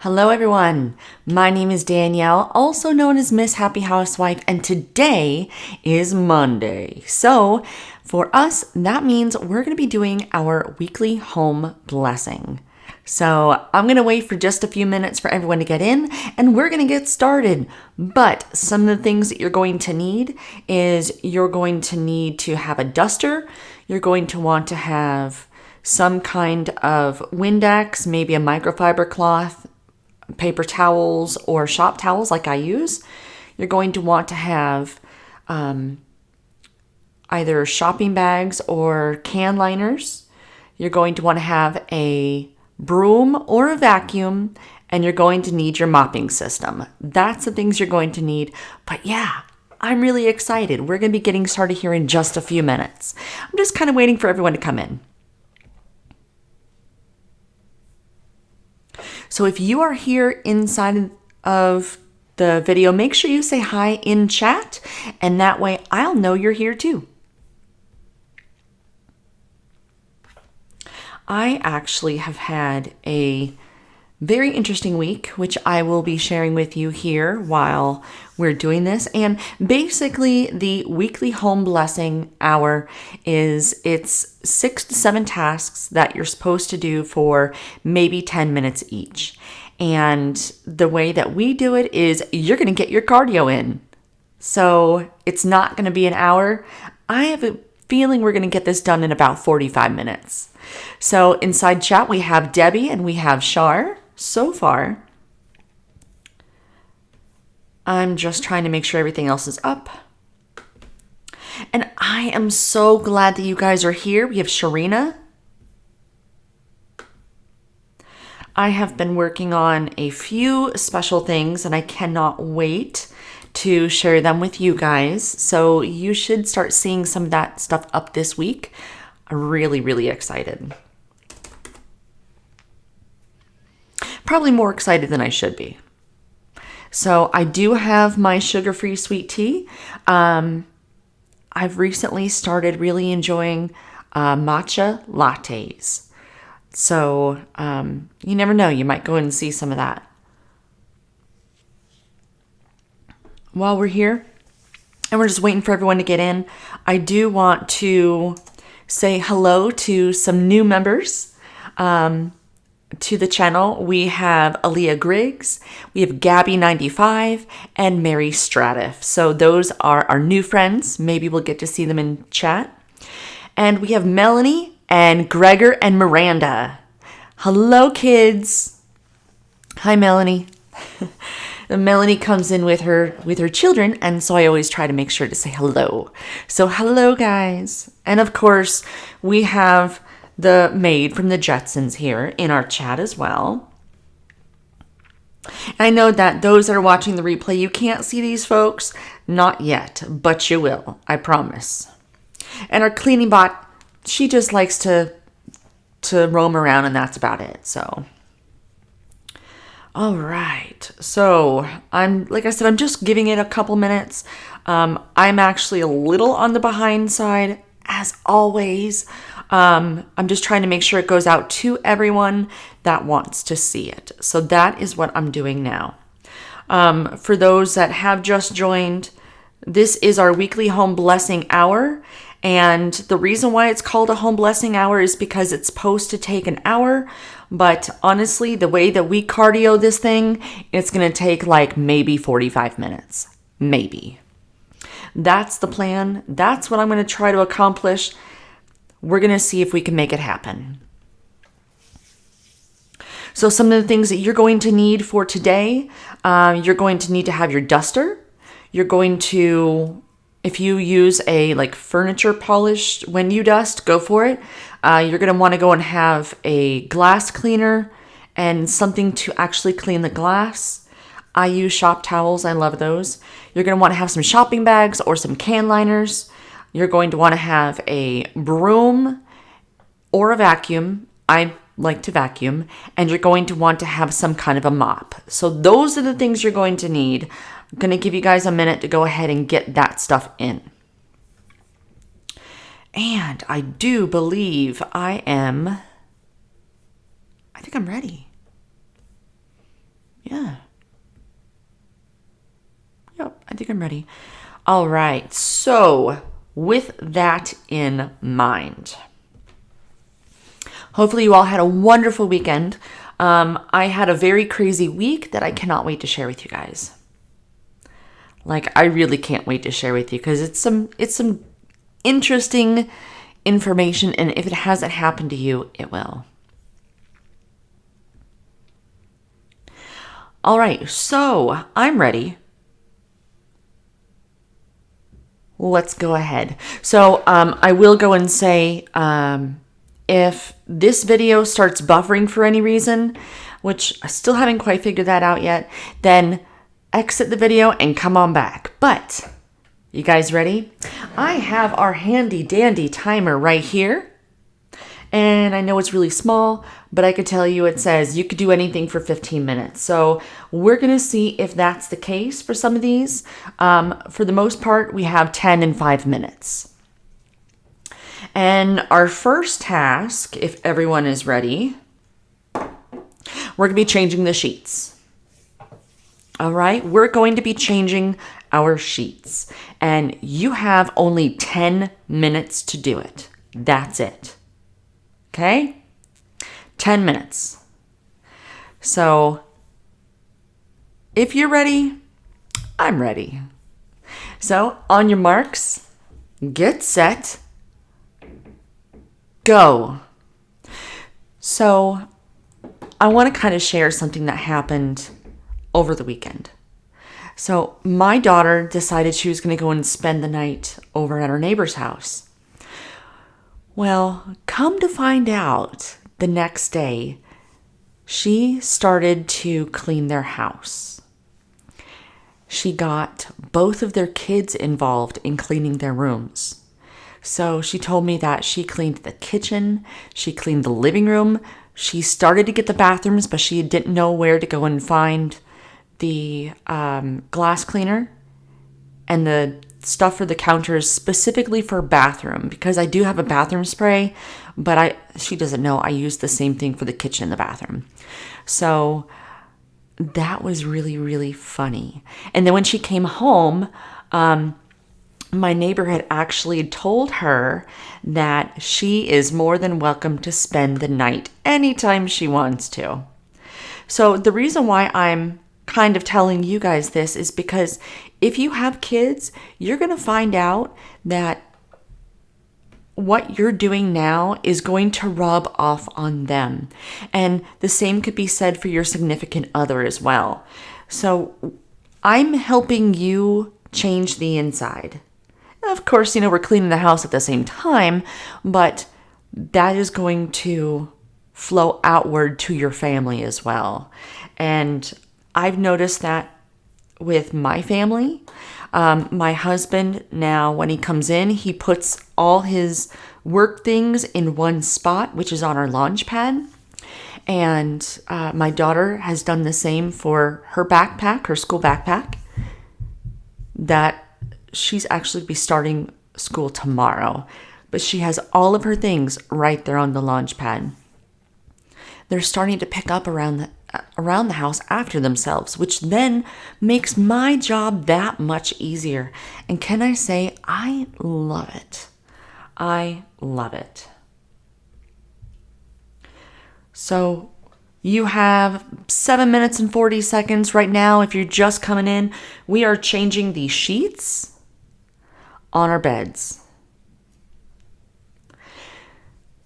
Hello everyone, my name is Danielle, also known as Miss Happy Housewife, and today is Monday. So for us, that means we're going to be doing our weekly home blessing. So I'm going to wait for just a few minutes for everyone to get in and we're going to get started. But some of the things that you're going to need is you're going to need to have a duster. You're going to want to have some kind of Windex, maybe a microfiber cloth, paper towels or shop towels like I use. You're going to want to have either shopping bags or can liners. You're going to want to have a broom or a vacuum, and you're going to need your mopping system. That's the things you're going to need. But yeah, I'm really excited. We're going to be getting started here in just a few minutes. I'm just kind of waiting for everyone to come in. So if you are here inside of the video, make sure you say hi in chat, and that way I'll know you're here too. I actually have had a very interesting week, which I will be sharing with you here while we're doing this. And basically the weekly home blessing hour it's 6 to 7 tasks that you're supposed to do for maybe 10 minutes each. And the way that we do it is you're going to get your cardio in. So it's not going to be an hour. I have a feeling we're going to get this done in about 45 minutes. So inside chat, we have Debbie and we have Shar. So far, I'm just trying to make sure everything else is up. And I am so glad that you guys are here. We have Sharina. I have been working on a few special things and I cannot wait to share them with you guys. So you should start seeing some of that stuff up this week. I'm really, really excited. Probably more excited than I should be. So I do have my sugar-free sweet tea. I've recently started really enjoying matcha lattes. So you never know, you might go and see some of that. While we're here, and we're just waiting for everyone to get in, I do want to say hello to some new members. To the channel, we have Aaliyah Griggs, we have Gabby95, and Mary Stratiff. So those are our new friends. Maybe we'll get to see them in chat. And we have Melanie and Gregor and Miranda. Hello, kids. Hi, Melanie. Melanie comes in with her children, and so I always try to make sure to say hello. So hello, guys. And of course, we have the maid from the Jetsons here in our chat as well. I know that those that are watching the replay, you can't see these folks. Not yet, but you will, I promise. And our cleaning bot, she just likes to roam around and that's about it. So, all right. So like I said, I'm just giving it a couple minutes. I'm actually a little on the behind side as always. I'm just trying to make sure it goes out to everyone that wants to see it. So that is what I'm doing now. For those that have just joined, this is our weekly home blessing hour. And the reason why it's called a home blessing hour is because it's supposed to take an hour. But honestly, the way that we cardio this thing, it's going to take like maybe 45 minutes. Maybe. That's the plan. That's what I'm going to try to accomplish. We're going to see if we can make it happen. So some of the things that you're going to need for today, you're going to need to have your duster. You're going to, if you use a like furniture polish when you dust, go for it. You're going to want to go and have a glass cleaner and something to actually clean the glass. I use shop towels. I love those. You're going to want to have some shopping bags or some can liners. You're going to want to have a broom or a vacuum. I like to vacuum. And you're going to want to have some kind of a mop. So those are the things you're going to need. I'm going to give you guys a minute to go ahead and get that stuff in. And I do believe I think I'm ready. Yeah. Yep, I think I'm ready. All right. So, with that in mind, hopefully you all had a wonderful weekend. I had a very crazy week that I cannot wait to share with you guys. Like, I really can't wait to share with you because it's some interesting information, and if it hasn't happened to you, it will. All right, so I'm ready. Let's go ahead. So I will go and say if this video starts buffering for any reason, which I still haven't quite figured that out yet, then exit the video and come on back. But you guys ready? I have our handy dandy timer right here. And I know it's really small, but I could tell you it says you could do anything for 15 minutes. So we're going to see if that's the case for some of these. For the most part, we have 10 and 5 minutes. And our first task, if everyone is ready, we're going to be changing the sheets. All right, we're going to be changing our sheets. And you have only 10 minutes to do it. That's it. Okay? 10 minutes. So, if you're ready, I'm ready. So, on your marks, get set, go. So, I want to kind of share something that happened over the weekend. So, my daughter decided she was going to go and spend the night over at her neighbor's house. Well, come to find out, the next day, she started to clean their house. She got both of their kids involved in cleaning their rooms. So she told me that she cleaned the kitchen, she cleaned the living room, she started to get the bathrooms, but she didn't know where to go and find the glass cleaner and the stuff for the counters specifically for bathroom, because I do have a bathroom spray, but she doesn't know I use the same thing for the kitchen and the bathroom. So that was really, really funny. And then when she came home, my neighbor had actually told her that she is more than welcome to spend the night anytime she wants to. So the reason why I'm kind of telling you guys this is because if you have kids, you're going to find out that what you're doing now is going to rub off on them. And the same could be said for your significant other as well. So I'm helping you change the inside. Of course, we're cleaning the house at the same time, but that is going to flow outward to your family as well. And I've noticed that with my family. My husband now, when he comes in, he puts all his work things in one spot, which is on our launch pad. And my daughter has done the same for her backpack, her school backpack, that she's actually be starting school tomorrow. But she has all of her things right there on the launch pad. They're starting to pick up around the house after themselves, which then makes my job that much easier. And can I say, I love it. I love it. So you have 7 minutes and 40 seconds right now. If you're just coming in, we are changing the sheets on our beds.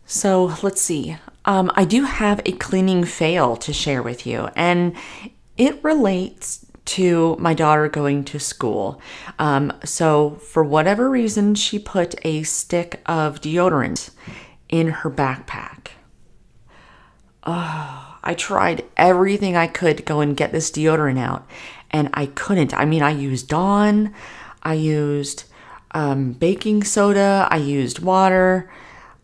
So let's see. I do have a cleaning fail to share with you, and it relates to my daughter going to school. So for whatever reason, she put a stick of deodorant in her backpack. Oh, I tried everything I could to go and get this deodorant out, and I couldn't. I mean, I used Dawn, I used baking soda, I used water,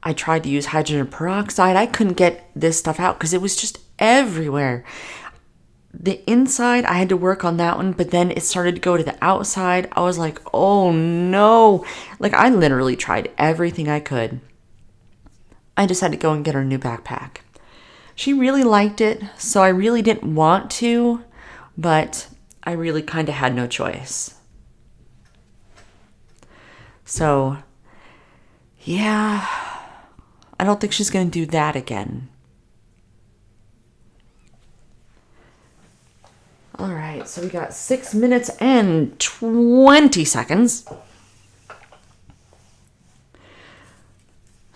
I tried to use hydrogen peroxide. I couldn't get this stuff out because it was just everywhere. The inside, I had to work on that one, but then it started to go to the outside. I was like, oh no. Like, I literally tried everything I could. I just had to go and get her new backpack. She really liked it, so I really didn't want to but I really kind of had no choice. So, yeah, I don't think she's going to do that again. All right, so we got 6 minutes and 20 seconds.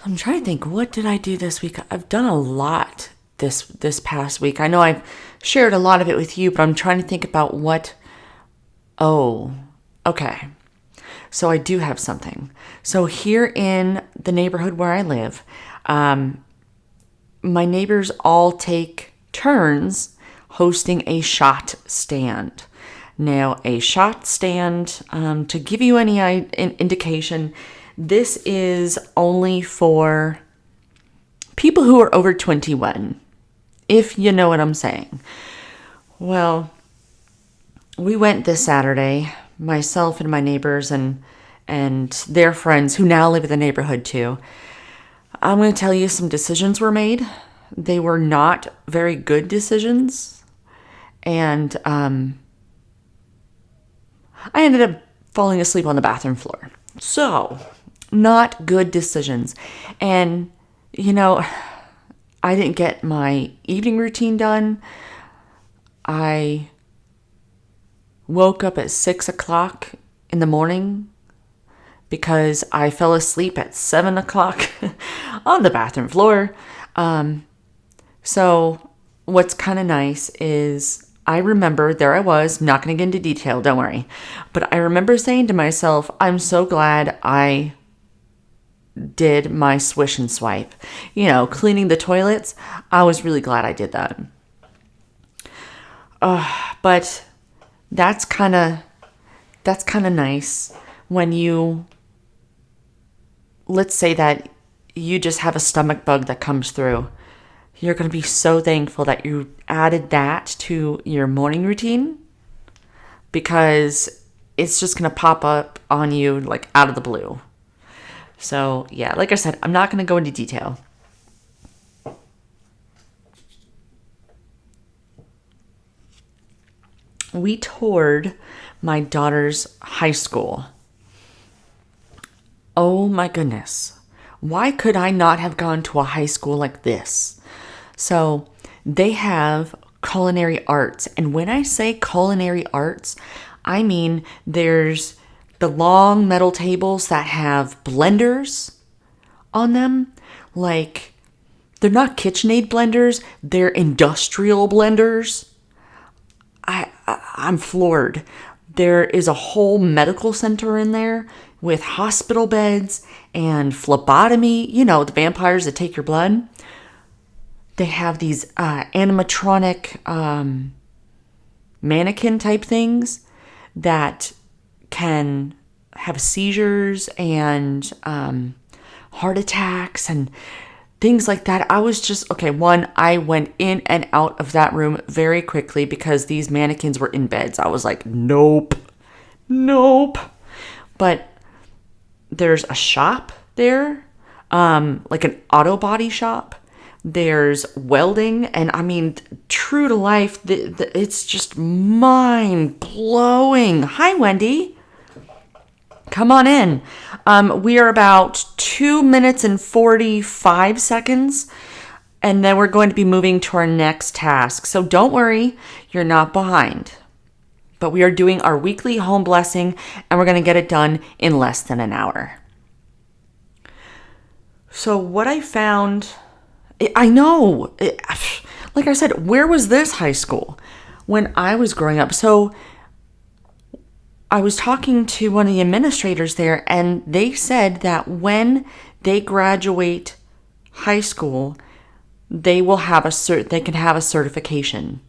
I'm trying to think, what did I do this week? I've done a lot this past week. I know I've shared a lot of it with you, but I'm trying to think about what... Oh, okay. So I do have something. So here in the neighborhood where I live, my neighbors all take turns hosting a shot stand. Now, a shot stand, to give you any indication, this is only for people who are over 21, if you know what I'm saying. Well, we went this Saturday, myself and my neighbors and their friends who now live in the neighborhood too. I'm going to tell you some decisions were made. They were not very good decisions. And I ended up falling asleep on the bathroom floor. So, not good decisions. And, I didn't get my evening routine done. I woke up at 6 o'clock in the morning because I fell asleep at 7 o'clock on the bathroom floor. So what's kind of nice is I remember, there I was, not going to get into detail, don't worry. But I remember saying to myself, I'm so glad I did my swish and swipe. Cleaning the toilets, I was really glad I did that. But that's kind of nice when you, let's say that you just have a stomach bug that comes through. You're going to be so thankful that you added that to your morning routine, because it's just going to pop up on you like out of the blue. So yeah, like I said, I'm not going to go into detail. We toured my daughter's high school. Oh my goodness. Why could I not have gone to a high school like this? So they have culinary arts. And when I say culinary arts, I mean there's the long metal tables that have blenders on them. Like, they're not KitchenAid blenders, they're industrial blenders. I'm floored. There is a whole medical center in there with hospital beds and phlebotomy, the vampires that take your blood. They have these animatronic mannequin type things that can have seizures and heart attacks and things like that. I was just, I went in and out of that room very quickly because these mannequins were in beds. I was like, nope. But there's a shop there, like an auto body shop. There's welding, and I mean, true to life, it's just mind-blowing. Hi, Wendy. Come on in. We are about 2 minutes and 45 seconds, and then we're going to be moving to our next task. So don't worry, you're not behind. But we are doing our weekly home blessing, and we're going to get it done in less than an hour. So what I found... I know, like I said, where was this high school when I was growing up? So I was talking to one of the administrators there, and they said that when they graduate high school, they will have they can have a certification,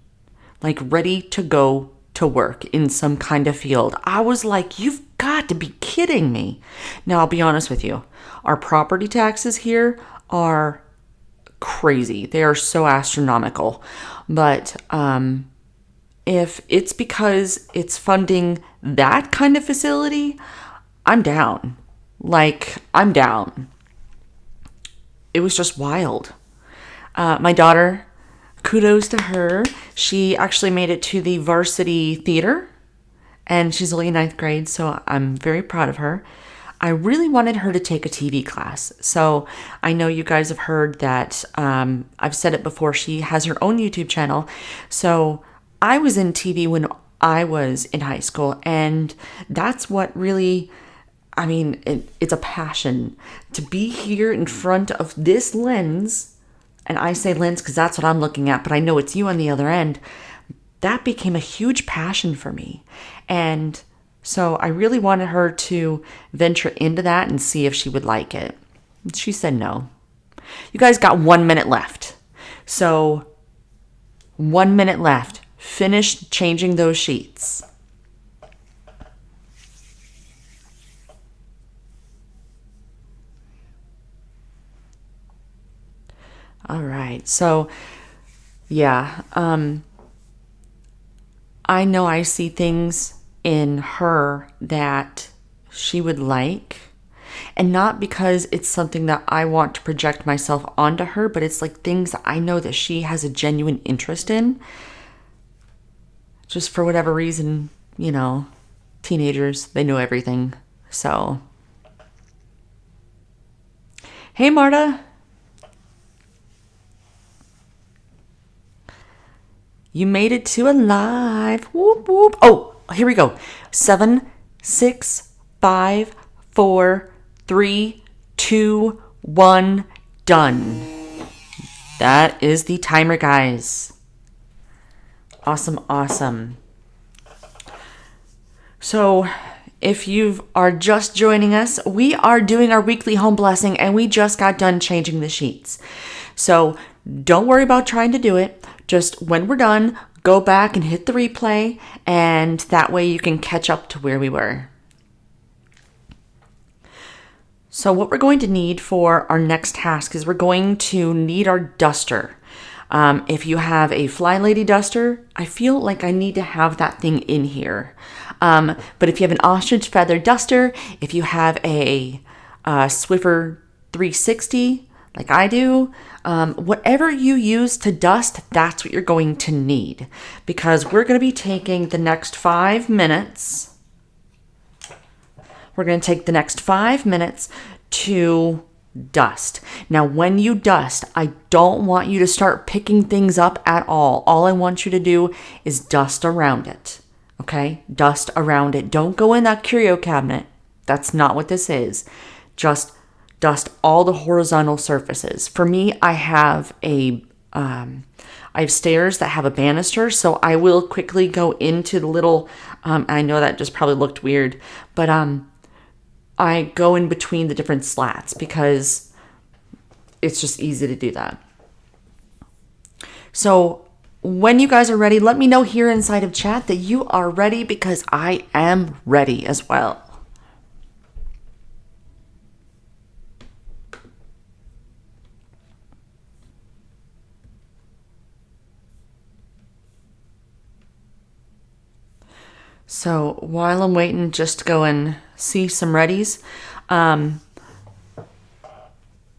like ready to go to work in some kind of field. I was like, you've got to be kidding me. Now, I'll be honest with you. Our property taxes here are crazy. They are so astronomical. But if it's because it's funding that kind of facility, I'm down. I'm down. It was just wild. My daughter kudos to her. She actually made it to the varsity theater, and she's only in 9th grade, so I'm very proud of her. I really wanted her to take a TV class. So I know you guys have heard that, I've said it before, she has her own YouTube channel. So I was in TV when I was in high school, and that's what really, I mean, it's a passion to be here in front of this lens. And I say lens because that's what I'm looking at, but I know it's you on the other end. That became a huge passion for me. And so I really wanted her to venture into that and see if she would like it. She said no. You guys got 1 minute left. So 1 minute left. Finish changing those sheets. All right. So, yeah. I know I see things in her that she would like. And not because it's something that I want to project myself onto her, but it's like things that I know that she has a genuine interest in. Just for whatever reason, you know, teenagers, they know everything. So, hey, Marta. You made it to a live. Whoop, whoop. Oh, here we go. 7, 6, 5, 4, 3, 2, 1, done. That is the timer, guys. Awesome, awesome. So, if you are just joining us, we are doing our weekly home blessing, and we just got done changing the sheets. So, don't worry about trying to do it. Just when we're done, go back and hit the replay, and that way you can catch up to where we were. So what we're going to need for our next task is we're going to need our duster. If you have a Flylady duster, I feel like I need to have that thing in here. But if you have an ostrich feather duster, if you have a Swiffer 360, like I do, whatever you use to dust, that's what you're going to need. Because we're going to be taking the next 5 minutes. We're going to take the next 5 minutes to dust. Now, when you dust, I don't want you to start picking things up at all. All I want you to do is dust around it. Okay? Dust around it. Don't go in that curio cabinet. That's not what this is. Just dust all the horizontal surfaces. For me, I have stairs that have a banister, so I will quickly go into the little, I know that just probably looked weird, but I go in between the different slats because it's just easy to do that. So when you guys are ready, let me know here inside of chat that you are ready, because I am ready as well. So while I'm waiting just to go and see some readies, I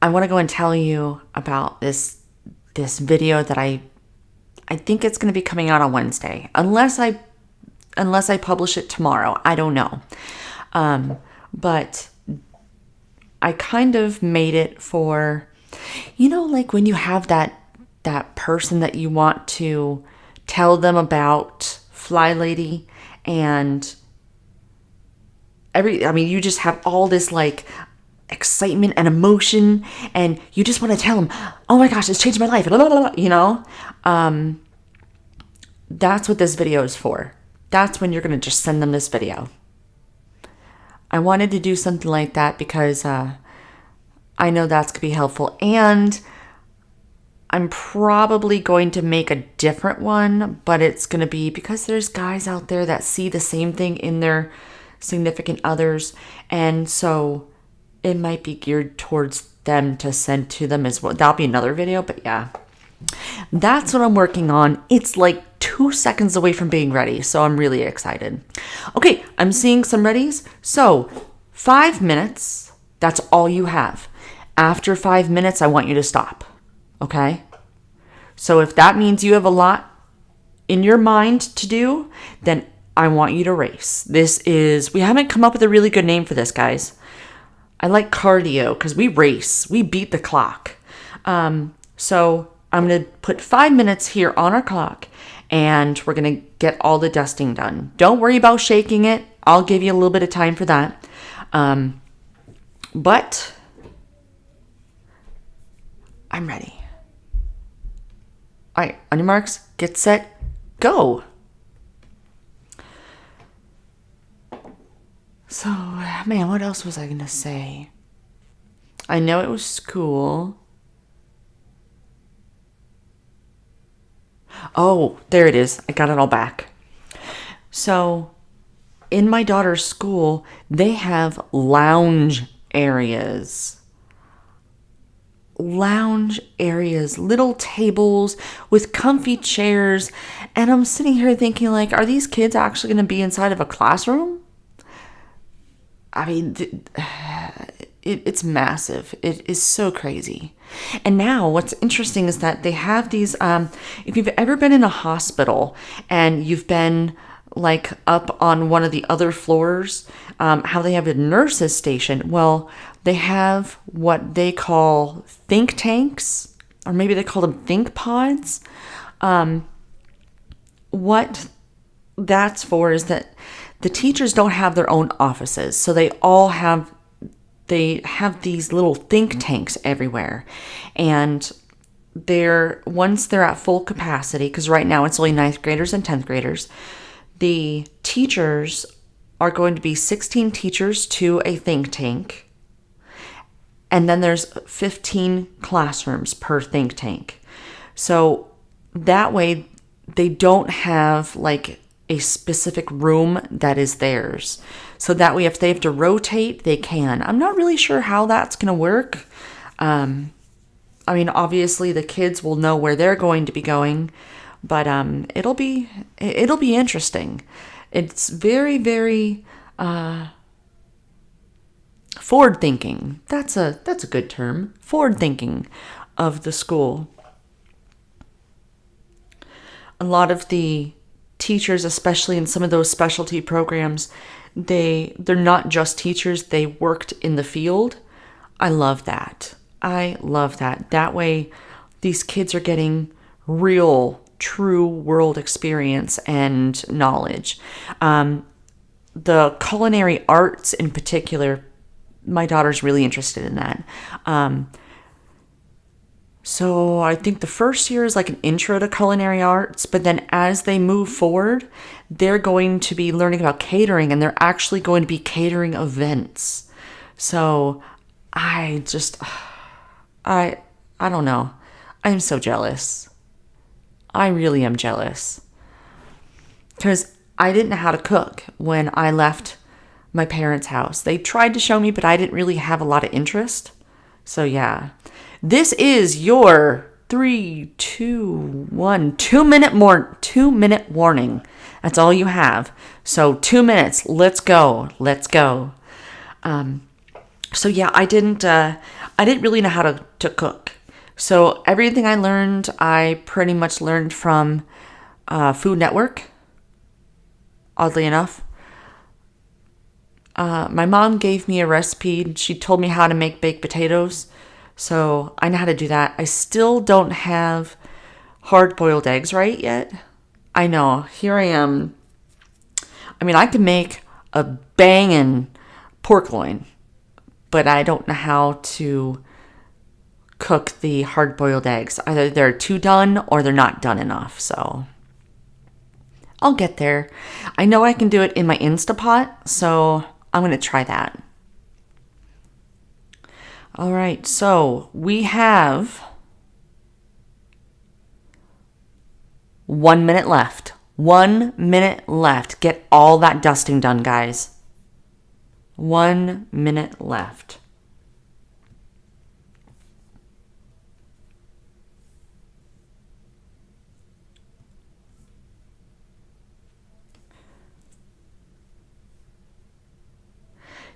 want to go and tell you about this video that I think it's going to be coming out on Wednesday, unless I publish it tomorrow. I don't know, but I kind of made it for, like when you have that person that you want to tell them about Flylady. And you just have all this like excitement and emotion, and you just want to tell them, oh my gosh, it's changed my life, that's what this video is for. That's when you're going to just send them this video. I wanted to do something like that because I know that's going to be helpful, and I'm probably going to make a different one, but it's going to be because there's guys out there that see the same thing in their significant others, and so it might be geared towards them to send to them as well. That'll be another video, but yeah. That's what I'm working on. It's like 2 seconds away from being ready, so I'm really excited. Okay, I'm seeing some readies. So 5 minutes, that's all you have. After 5 minutes, I want you to stop. Okay? So if that means you have a lot in your mind to do, then I want you to race. We haven't come up with a really good name for this, guys. I like cardio because we race. We beat the clock. So I'm going to put 5 minutes here on our clock, and we're going to get all the dusting done. Don't worry about shaking it. I'll give you a little bit of time for that. But I'm ready. All right, on your marks, get set, go. So, man, what else was I going to say? I know it was school. Oh, there it is. I got it all back. So, in my daughter's school, they have lounge areas. Little tables with comfy chairs. And I'm sitting here thinking, like, are these kids actually going to be inside of a classroom? I mean, it's massive. It is so crazy. And now what's interesting is that they have these, if you've ever been in a hospital and you've been like up on one of the other floors, how they have a nurse's station. Well, they have what they call think tanks, or maybe they call them think pods. What that's for is that the teachers don't have their own offices, so they have these little think tanks everywhere. And once they're at full capacity, because right now it's only 9th graders and 10th graders, the teachers are going to be 16 teachers to a think tank. And then there's 15 classrooms per think tank. So that way they don't have like a specific room that is theirs. So that way, if they have to rotate, they can. I'm not really sure how that's going to work. I mean, obviously the kids will know where they're going to be going, but it'll be interesting. It's very, very forward thinking. That's a good term. Forward thinking of the school. A lot of the teachers, especially in some of those specialty programs, they're not just teachers, they worked in the field. I love that. That way these kids are getting real, true world experience and knowledge. The culinary arts in particular, my daughter's really interested in that. So I think the first year is like an intro to culinary arts, but then as they move forward, they're going to be learning about catering, and they're actually going to be catering events. So I don't know. I'm so jealous. I really am jealous. Because I didn't know how to cook when I left my parents' house. They tried to show me, but I didn't really have a lot of interest. So yeah. This is your 3, 2, 1, 2-minute warning. That's all you have. So 2 minutes. Let's go. So yeah, I didn't really know how to cook. So everything I learned, I pretty much learned from Food Network. Oddly enough, my mom gave me a recipe. She told me how to make baked potatoes. So I know how to do that. I still don't have hard-boiled eggs right yet. I know. Here I am. I mean, I can make a banging pork loin, but I don't know how to cook the hard-boiled eggs. Either they're too done or they're not done enough. So I'll get there. I know I can do it in my Instapot, so I'm going to try that. All right, so we have 1 minute left. 1 minute left. Get all that dusting done, guys. 1 minute left.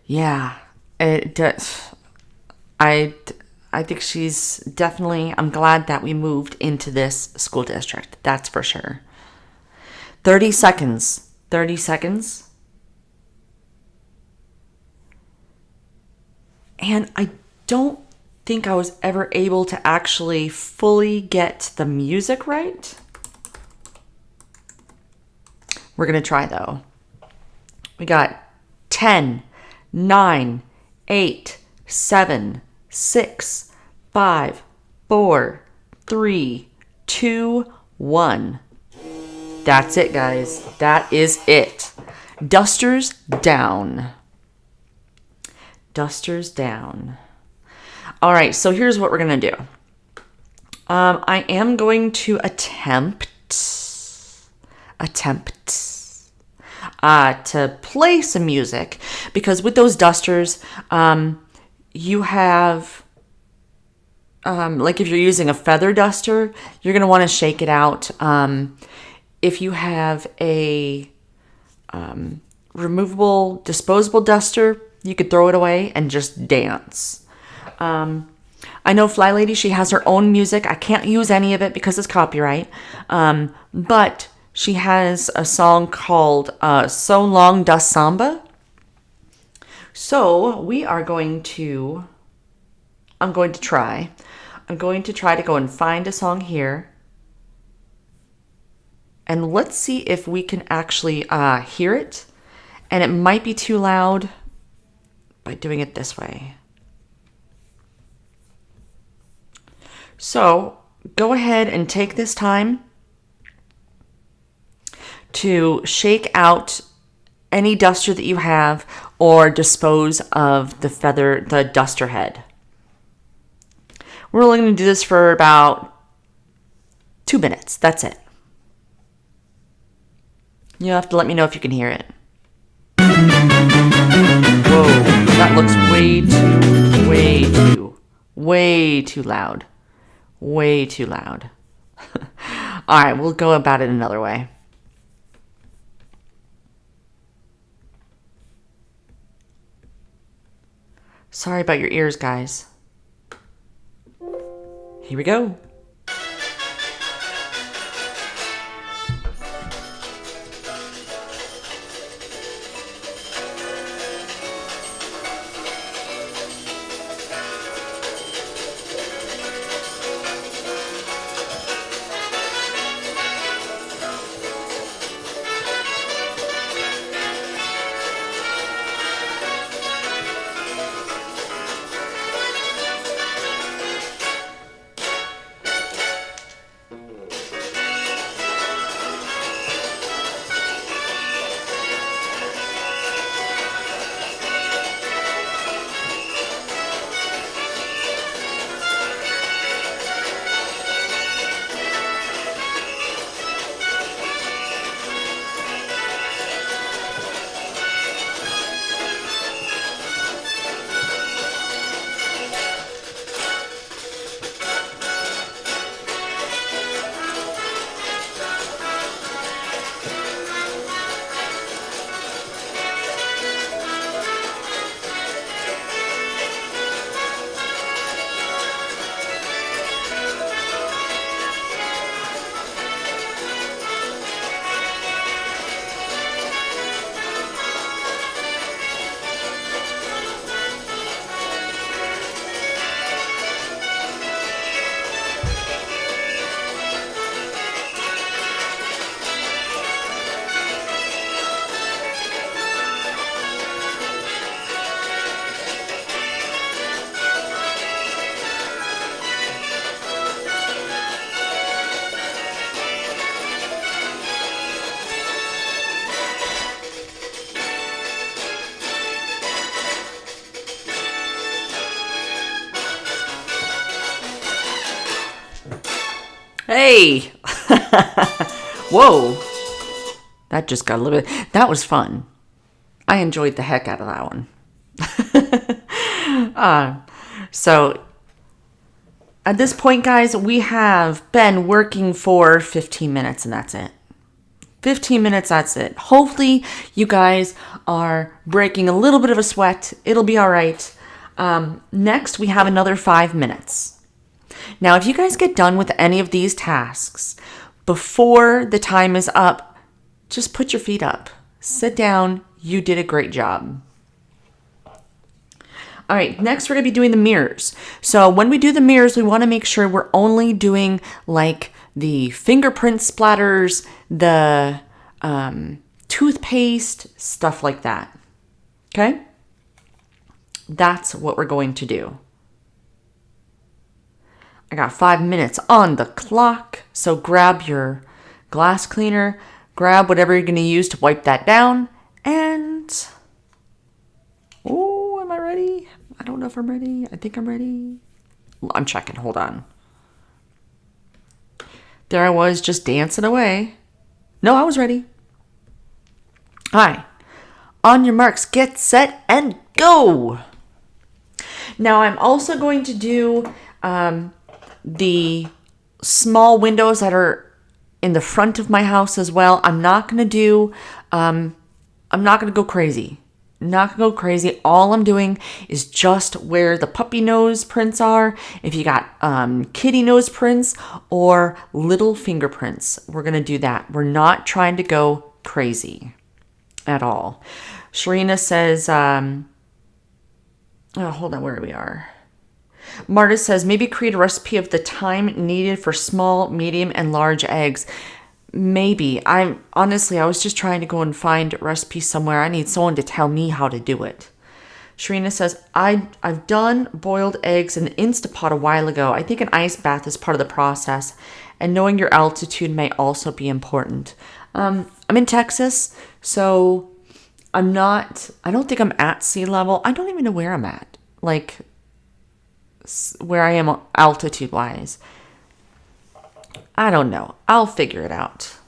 Yeah, it does. I think she's definitely, I'm glad that we moved into this school district. That's for sure. 30 seconds. 30 seconds. And I don't think I was ever able to actually fully get the music right. We're going to try though. We got 10, 9, 8, 7, 6, 5, 4, 3, 2, 1. That's it, guys. That is it. Dusters down. Dusters down. All right, so here's what we're going to do. I am going to attempt to play some music, because with those dusters, you have, like if you're using a feather duster, you're going to want to shake it out. If you have a removable, disposable duster, you could throw it away and just dance. I know Flylady, she has her own music. I can't use any of it because it's copyright. But she has a song called So Long Da Samba. So we are going to, I'm going to try to go and find a song here. And let's see if we can actually hear it. And it might be too loud by doing it this way. So go ahead and take this time to shake out any duster that you have or dispose of the duster head. We're only going to do this for about 2 minutes. That's it. You have to let me know if you can hear it. Whoa, that looks way too loud. Way too loud. All right, we'll go about it another way. Sorry about your ears, guys. Here we go. Hey! Whoa! That just got a little bit... That was fun. I enjoyed the heck out of that one. So, at this point, guys, we have been working for 15 minutes, and that's it. 15 minutes, that's it. Hopefully, you guys are breaking a little bit of a sweat. It'll be all right. Next, we have another 5 minutes. Now, if you guys get done with any of these tasks before the time is up, just put your feet up. Sit down. You did a great job. All right, next we're going to be doing the mirrors. So when we do the mirrors, we want to make sure we're only doing like the fingerprint splatters, the toothpaste, stuff like that. Okay? That's what we're going to do. I got 5 minutes on the clock, so grab your glass cleaner, grab whatever you're going to use to wipe that down, and... Oh, am I ready? I don't know if I'm ready. I think I'm ready. I'm checking. Hold on. There I was just dancing away. No, I was ready. Hi. On your marks, get set, and go. Now I'm also going to do the small windows that are in the front of my house as well. I'm not going to go crazy. Not going to go crazy. All I'm doing is just where the puppy nose prints are. If you got kitty nose prints or little fingerprints, we're going to do that. We're not trying to go crazy at all. Sharina says, hold on, where we are. Marta says, maybe create a recipe of the time needed for small, medium, and large eggs. Maybe. I was just trying to go and find a recipe somewhere. I need someone to tell me how to do it. Sharina says, I've done boiled eggs in an Instapot a while ago. I think an ice bath is part of the process. And knowing your altitude may also be important. I'm in Texas, so I don't think I'm at sea level. I don't even know where I'm at. Like, where I am altitude-wise. I don't know. I'll figure it out.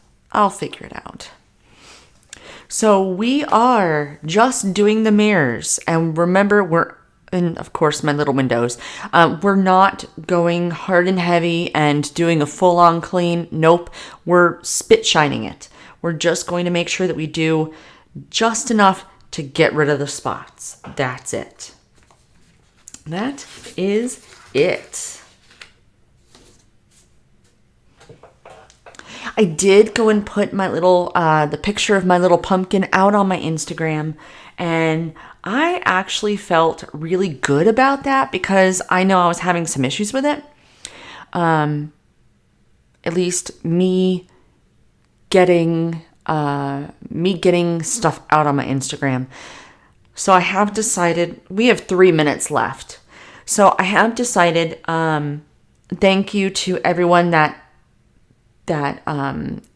So we are just doing the mirrors. And remember, and of course, my little windows. We're not going hard and heavy and doing a full-on clean. Nope. We're spit shining it. We're just going to make sure that we do just enough to get rid of the spots. That's it. That is it. I did go and put my little, the picture of my little pumpkin out on my Instagram, and I actually felt really good about that because I know I was having some issues with it. At least me getting stuff out on my Instagram. So I have decided, we have 3 minutes left. So I have decided, thank you to everyone that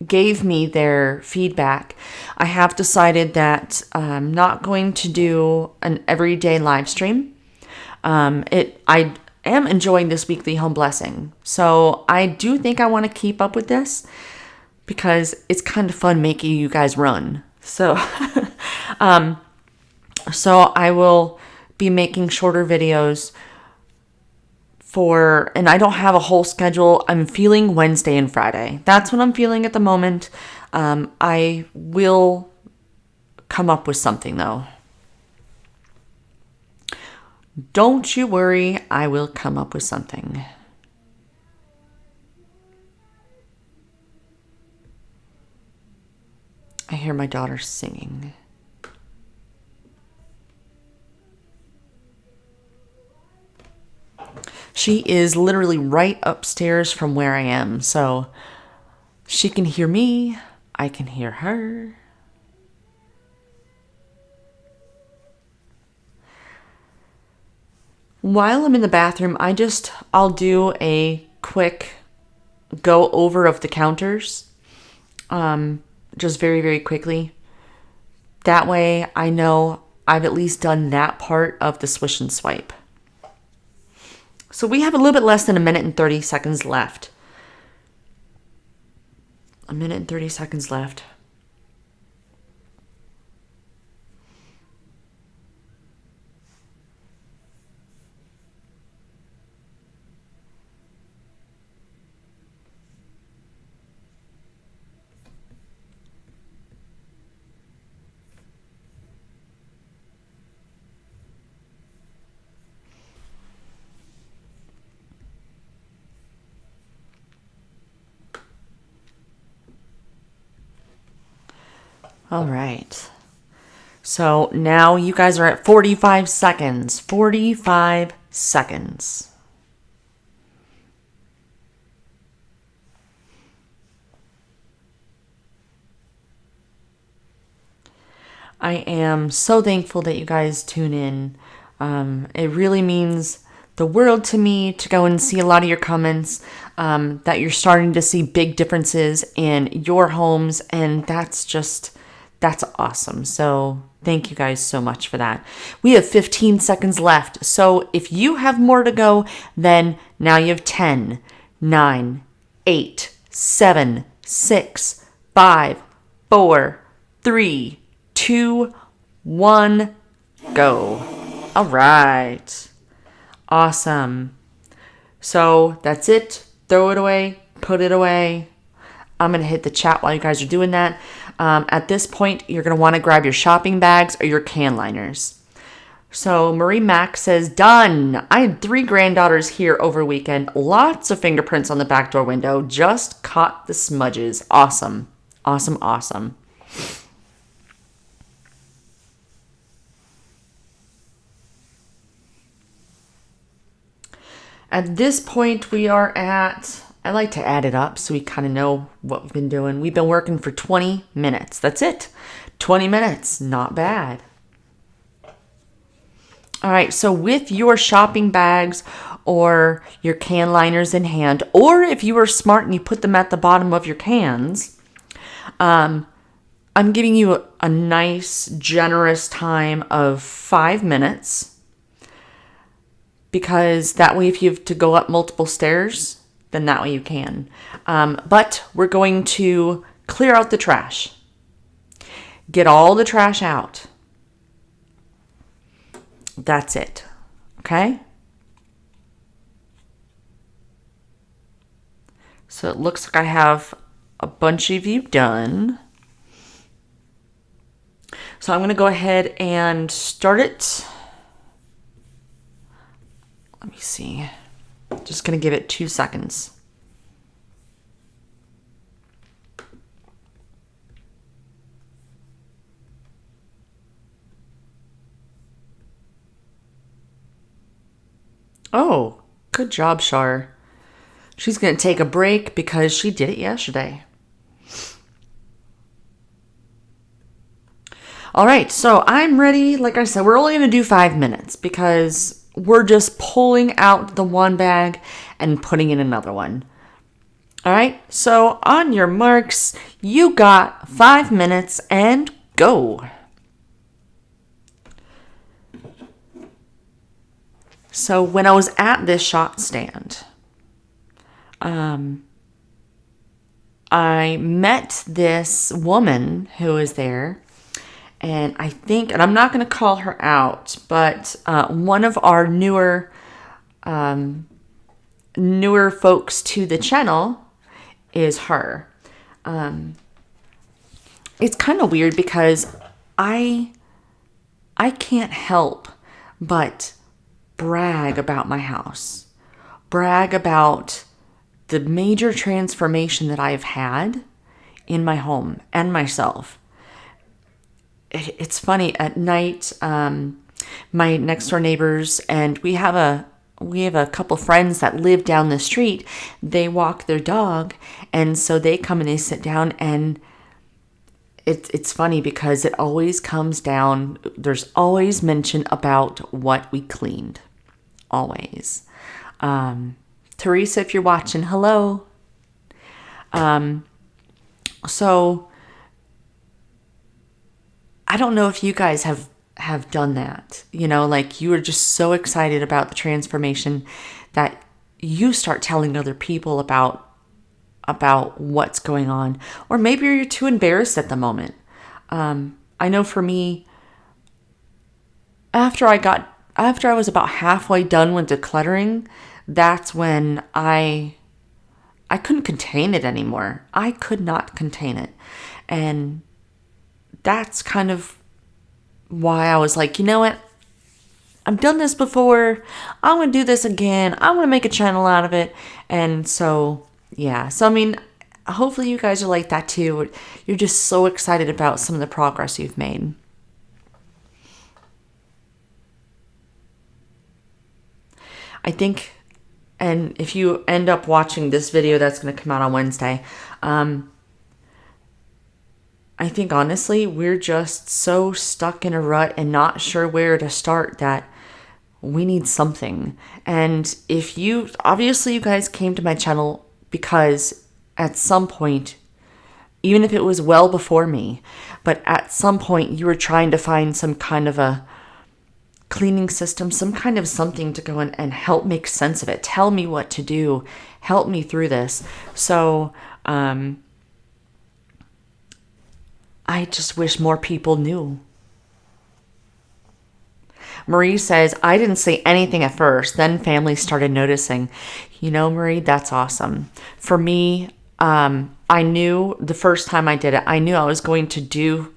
gave me their feedback. I have decided that I'm not going to do an everyday live stream. I am enjoying this weekly home blessing. So I do think I want to keep up with this because it's kind of fun making you guys run. So, so I will be making shorter videos and I don't have a whole schedule. I'm feeling Wednesday and Friday. That's what I'm feeling at the moment. I will come up with something though. Don't you worry, I will come up with something. I hear my daughter singing. She is literally right upstairs from where I am, so she can hear me, I can hear her. While I'm in the bathroom, I'll do a quick go over of the counters, just very, very quickly. That way I know I've at least done that part of the swish and swipe. So we have a little bit less than 1 minute and 30 seconds left. 1 minute and 30 seconds left. All right. So now you guys are at 45 seconds. 45 seconds. I am so thankful that you guys tune in. It really means the world to me to go and see a lot of your comments, that you're starting to see big differences in your homes, and that's awesome. So thank you guys so much for that. We have 15 seconds left. So if you have more to go, then now you have 10, 9, 8, 7, 6, 5, 4, 3, 2, 1, go. All right. Awesome. So that's it. Throw it away. Put it away. I'm going to hit the chat while you guys are doing that. At this point, you're going to want to grab your shopping bags or your can liners. So Marie Mack says, done. I had 3 granddaughters here over weekend. Lots of fingerprints on the back door window. Just caught the smudges. Awesome. Awesome, awesome. At this point, we are at, I like to add it up so we kind of know what we've been doing. We've been working for 20 minutes. That's it. 20 minutes. Not bad. All right. So with your shopping bags or your can liners in hand, or if you are smart and you put them at the bottom of your cans, I'm giving you a nice, generous time of 5 minutes. Because that way, if you have to go up multiple stairs, then that way you can. But we're going to clear out the trash. Get all the trash out. That's it. Okay? So it looks like I have a bunch of you done. So I'm going to go ahead and start it. Let me see. Just going to give it 2 seconds. Oh, good job, Shar. She's going to take a break because she did it yesterday. All right, so I'm ready. Like I said, we're only going to do 5 minutes because we're just pulling out the one bag and putting in another one. All right, so on your marks, you got 5 minutes and go. So when I was at this shop stand, I met this woman who was there. And I think, and I'm not going to call her out, but one of our newer folks to the channel is her. It's kind of weird because I can't help but brag about my house, brag about the major transformation that I've had in my home and myself. It's funny, at night, my next door neighbors, and we have a couple friends that live down the street. They walk their dog, and so they come and they sit down, and it's funny because it always comes down, there's always mention about what we cleaned. Always. Teresa, if you're watching, hello. So I don't know if you guys have done that. You know, like you are just so excited about the transformation that you start telling other people about what's going on. Or maybe you're too embarrassed at the moment. I know for me, after I was about halfway done with decluttering, that's when I couldn't contain it anymore. I could not contain it. And that's kind of why I was like, you know what? I've done this before. I'm going to do this again. I'm going to make a channel out of it. And so, yeah. So, I mean, hopefully you guys are like that too. You're just so excited about some of the progress you've made. I think, and if you end up watching this video that's going to come out on Wednesday, I think honestly, we're just so stuck in a rut and not sure where to start that we need something. And if you, obviously you guys came to my channel because at some point, even if it was well before me, but at some point you were trying to find some kind of a cleaning system, some kind of something to go in and help make sense of it. Tell me what to do. Help me through this. So, I just wish more people knew. Marie says, I didn't say anything at first. Then family started noticing. You know, Marie, that's awesome. For me, I knew the first time I did it, I knew I was going to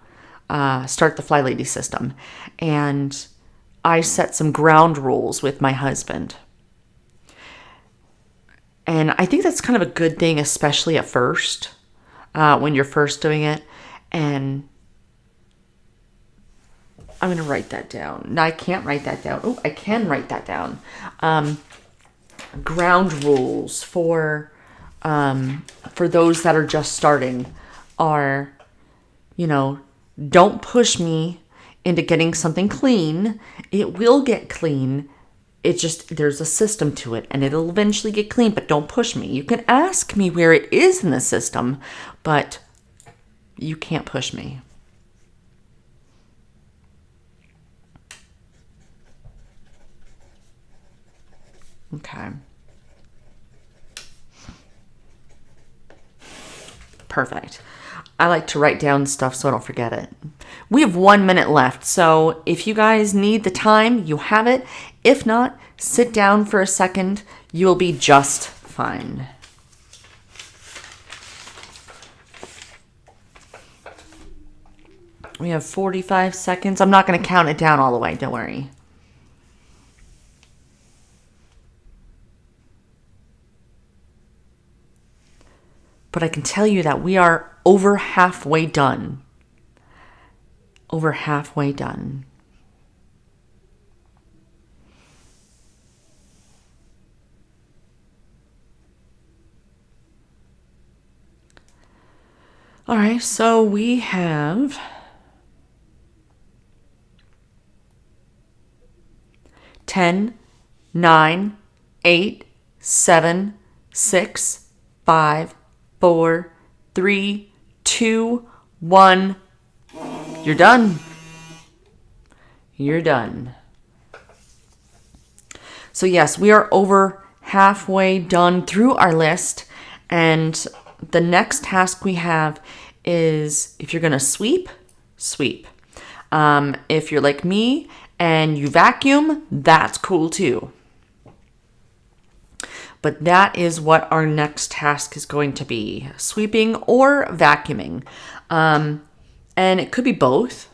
start the Flylady system. And I set some ground rules with my husband. And I think that's kind of a good thing, especially at first, when you're first doing it. And I'm going to write that down. No, I can't write that down. Oh, I can write that down. Ground rules for those that are just starting are, don't push me into getting something clean. It will get clean. It just, there's a system to it and it'll eventually get clean, but don't push me. You can ask me where it is in the system, but you can't push me. Okay. Perfect. I like to write down stuff so I don't forget it. We have 1 minute left, so if you guys need the time, you have it. If not, sit down for a second. You will be just fine. We have 45 seconds. I'm not going to count it down all the way. Don't worry. But I can tell you that we are over halfway done. Over halfway done. All right, so we have 10, 9, 8, 7, 6, 5, 4, 3, 2, 1. You're done. You're done. So yes, we are over halfway done through our list. And the next task we have is, if you're going to sweep, sweep. If you're like me and you vacuum, that's cool too. But that is what our next task is going to be, sweeping or vacuuming. And it could be both.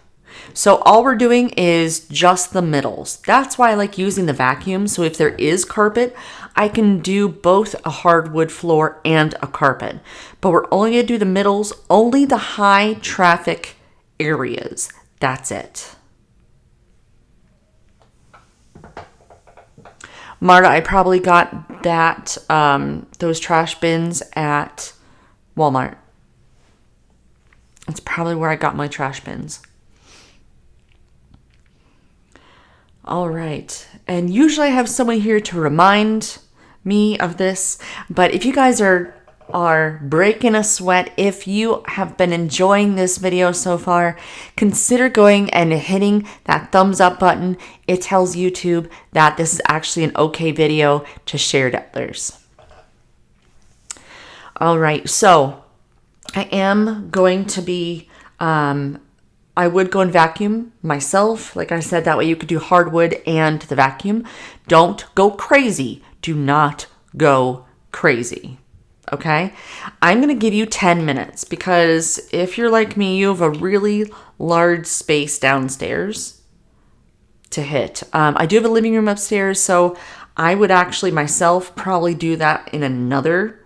So all we're doing is just the middles. That's why I like using the vacuum. So if there is carpet, I can do both a hardwood floor and a carpet. But we're only going to do the middles, only the high traffic areas. That's it. Marta, I probably got that those trash bins at Walmart. That's probably where I got my trash bins. All right. And usually I have someone here to remind me of this. But if you guys are breaking a sweat, if you have been enjoying this video so far, consider going and hitting that thumbs up button. It tells YouTube that this is actually an okay video to share to others. All right. So I am going to be, I would go and vacuum myself. Like I said, that way you could do hardwood and the vacuum. Don't go crazy. Do not go crazy. Okay? I'm going to give you 10 minutes because if you're like me, you have a really large space downstairs to hit. I do have a living room upstairs, so I would actually myself probably do that in another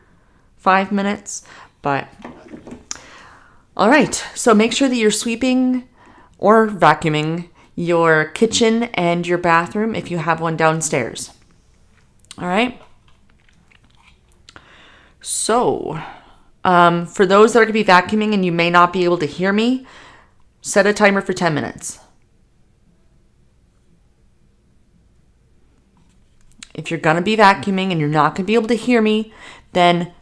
5 minutes. But, all right. So make sure that you're sweeping or vacuuming your kitchen and your bathroom if you have one downstairs. All right. So, for those that are going to be vacuuming and you may not be able to hear me, set a timer for 10 minutes. If you're going to be vacuuming and you're not going to be able to hear me, then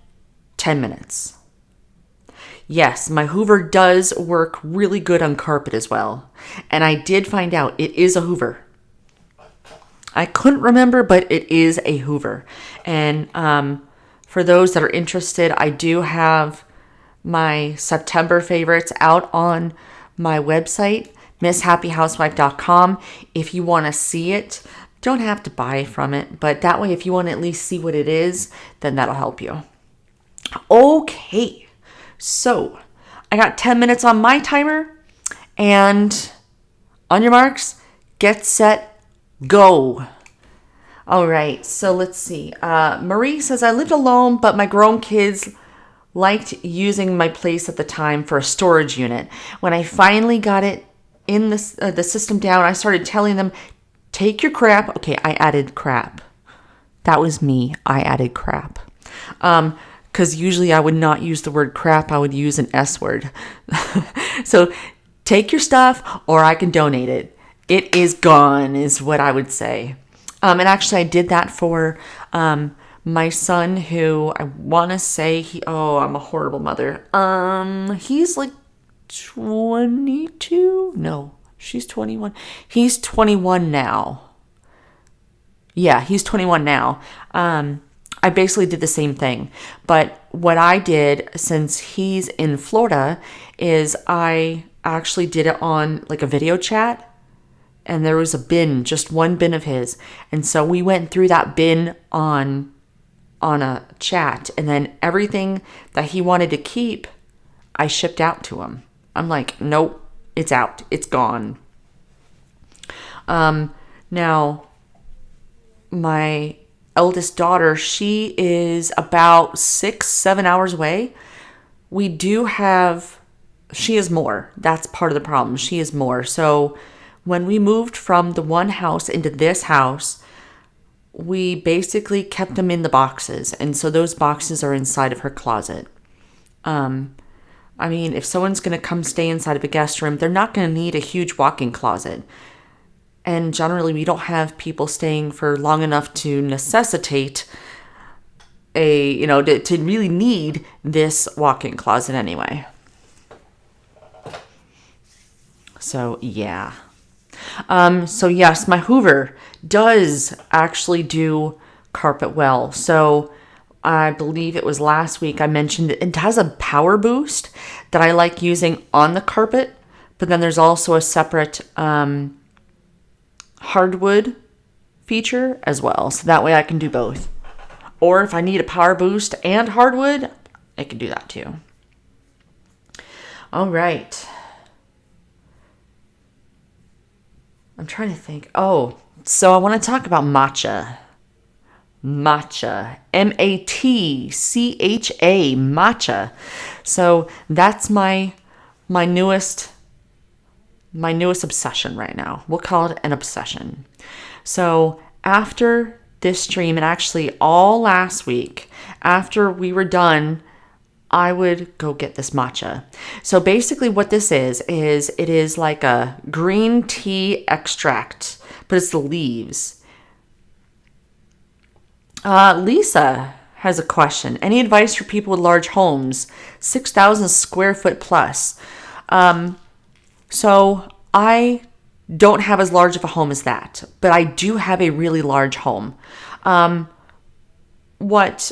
10 minutes. Yes, my Hoover does work really good on carpet as well. And I did find out it is a Hoover. I couldn't remember, but it is a Hoover. And for those that are interested, I do have my September favorites out on my website, MissHappyHousewife.com. If you want to see it, don't have to buy from it. But that way, if you want to at least see what it is, then that'll help you. Okay. So, I got 10 minutes on my timer, and on your marks, get set, go. All right, so let's see. Marie says, I lived alone, but my grown kids liked using my place at the time for a storage unit. When I finally got it in the system down, I started telling them, take your crap. Okay, I added crap. That was me. I added crap. Because usually I would not use the word crap. I would use an S word. So take your stuff or I can donate it. It is gone is what I would say. And actually I did that for my son who I want to say I'm a horrible mother. He's like 22. No, she's 21. He's 21 now. Yeah, he's 21 now. I basically did the same thing. But what I did, since he's in Florida, is I actually did it on like a video chat. And there was a bin, just one bin of his. And so we went through that bin on a chat. And then everything that he wanted to keep, I shipped out to him. I'm like, nope, it's out. It's gone. Now, my eldest daughter, she is about 6-7 hours away. She is more. That's part of the problem. She is more. So when we moved from the one house into this house, we basically kept them in the boxes. And so those boxes are inside of her closet. I mean, if someone's going to come stay inside of a guest room, they're not going to need a huge walk-in closet. And generally, we don't have people staying for long enough to necessitate to really need this walk-in closet anyway. So, yeah. So, yes, my Hoover does actually do carpet well. So, I believe it was last week I mentioned it has a power boost that I like using on the carpet. But then there's also a separate hardwood feature as well. So that way I can do both. Or if I need a power boost and hardwood, I can do that too. All right. I'm trying to think. Oh, so I want to talk about matcha. Matcha. Matcha. Matcha. So that's my newest obsession right now. We'll call it an obsession. So after this stream, and actually all last week, after we were done, I would go get this matcha. So basically what this is it is like a green tea extract, but it's the leaves. Lisa has a question. Any advice for people with large homes, 6,000 square foot plus? So I don't have as large of a home as that, but I do have a really large home. What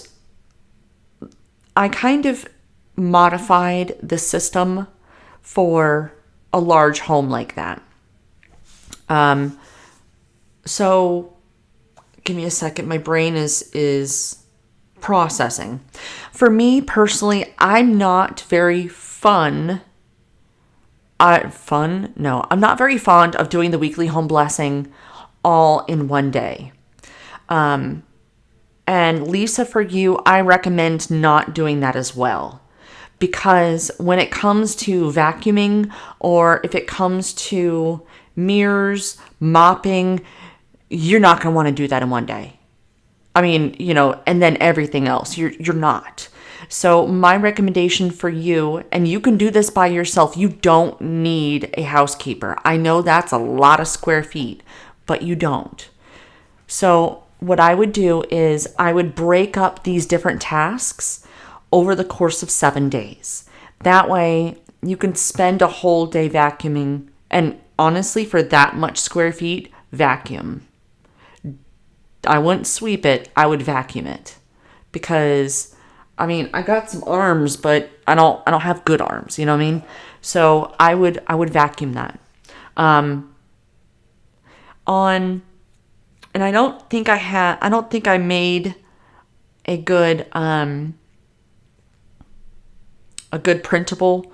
I kind of modified the system for a large home like that. So give me a second. My brain is processing. For me personally, I'm not very I'm not very fond of doing the weekly home blessing all in one day. And Lisa, for you, I recommend not doing that as well. Because when it comes to vacuuming, or if it comes to mirrors, mopping, you're not going to want to do that in one day. I mean, and then everything else, you're not. So my recommendation for you, and you can do this by yourself, you don't need a housekeeper. I know that's a lot of square feet, but you don't. So what I would do is I would break up these different tasks over the course of 7 days. That way you can spend a whole day vacuuming, and honestly, for that much square feet, vacuum. I wouldn't sweep it, I would vacuum it. Because I mean, I got some arms, but I don't have good arms, you know what I mean? So I would vacuum that. And I don't think I made a good printable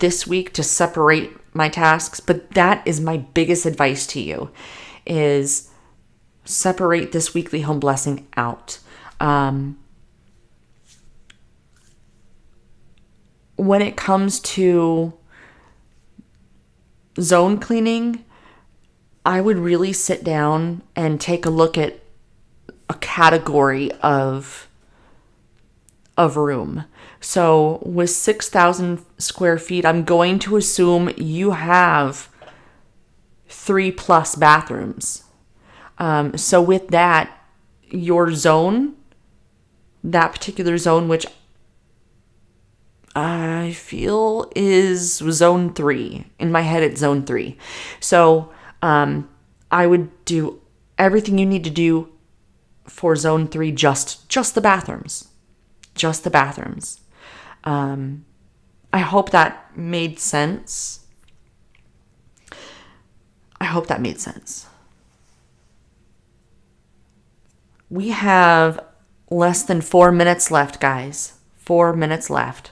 this week to separate my tasks, but that is my biggest advice to you, is separate this weekly home blessing out. When it comes to zone cleaning, I would really sit down and take a look at a category of room. So with 6,000 square feet, I'm going to assume you have 3+ bathrooms. So with that, your zone, that particular zone, which I feel is zone 3. In my head, it's zone 3. So I would do everything you need to do for zone 3, just the bathrooms. Just the bathrooms. I hope that made sense. We have less than 4 minutes left, guys. 4 minutes left.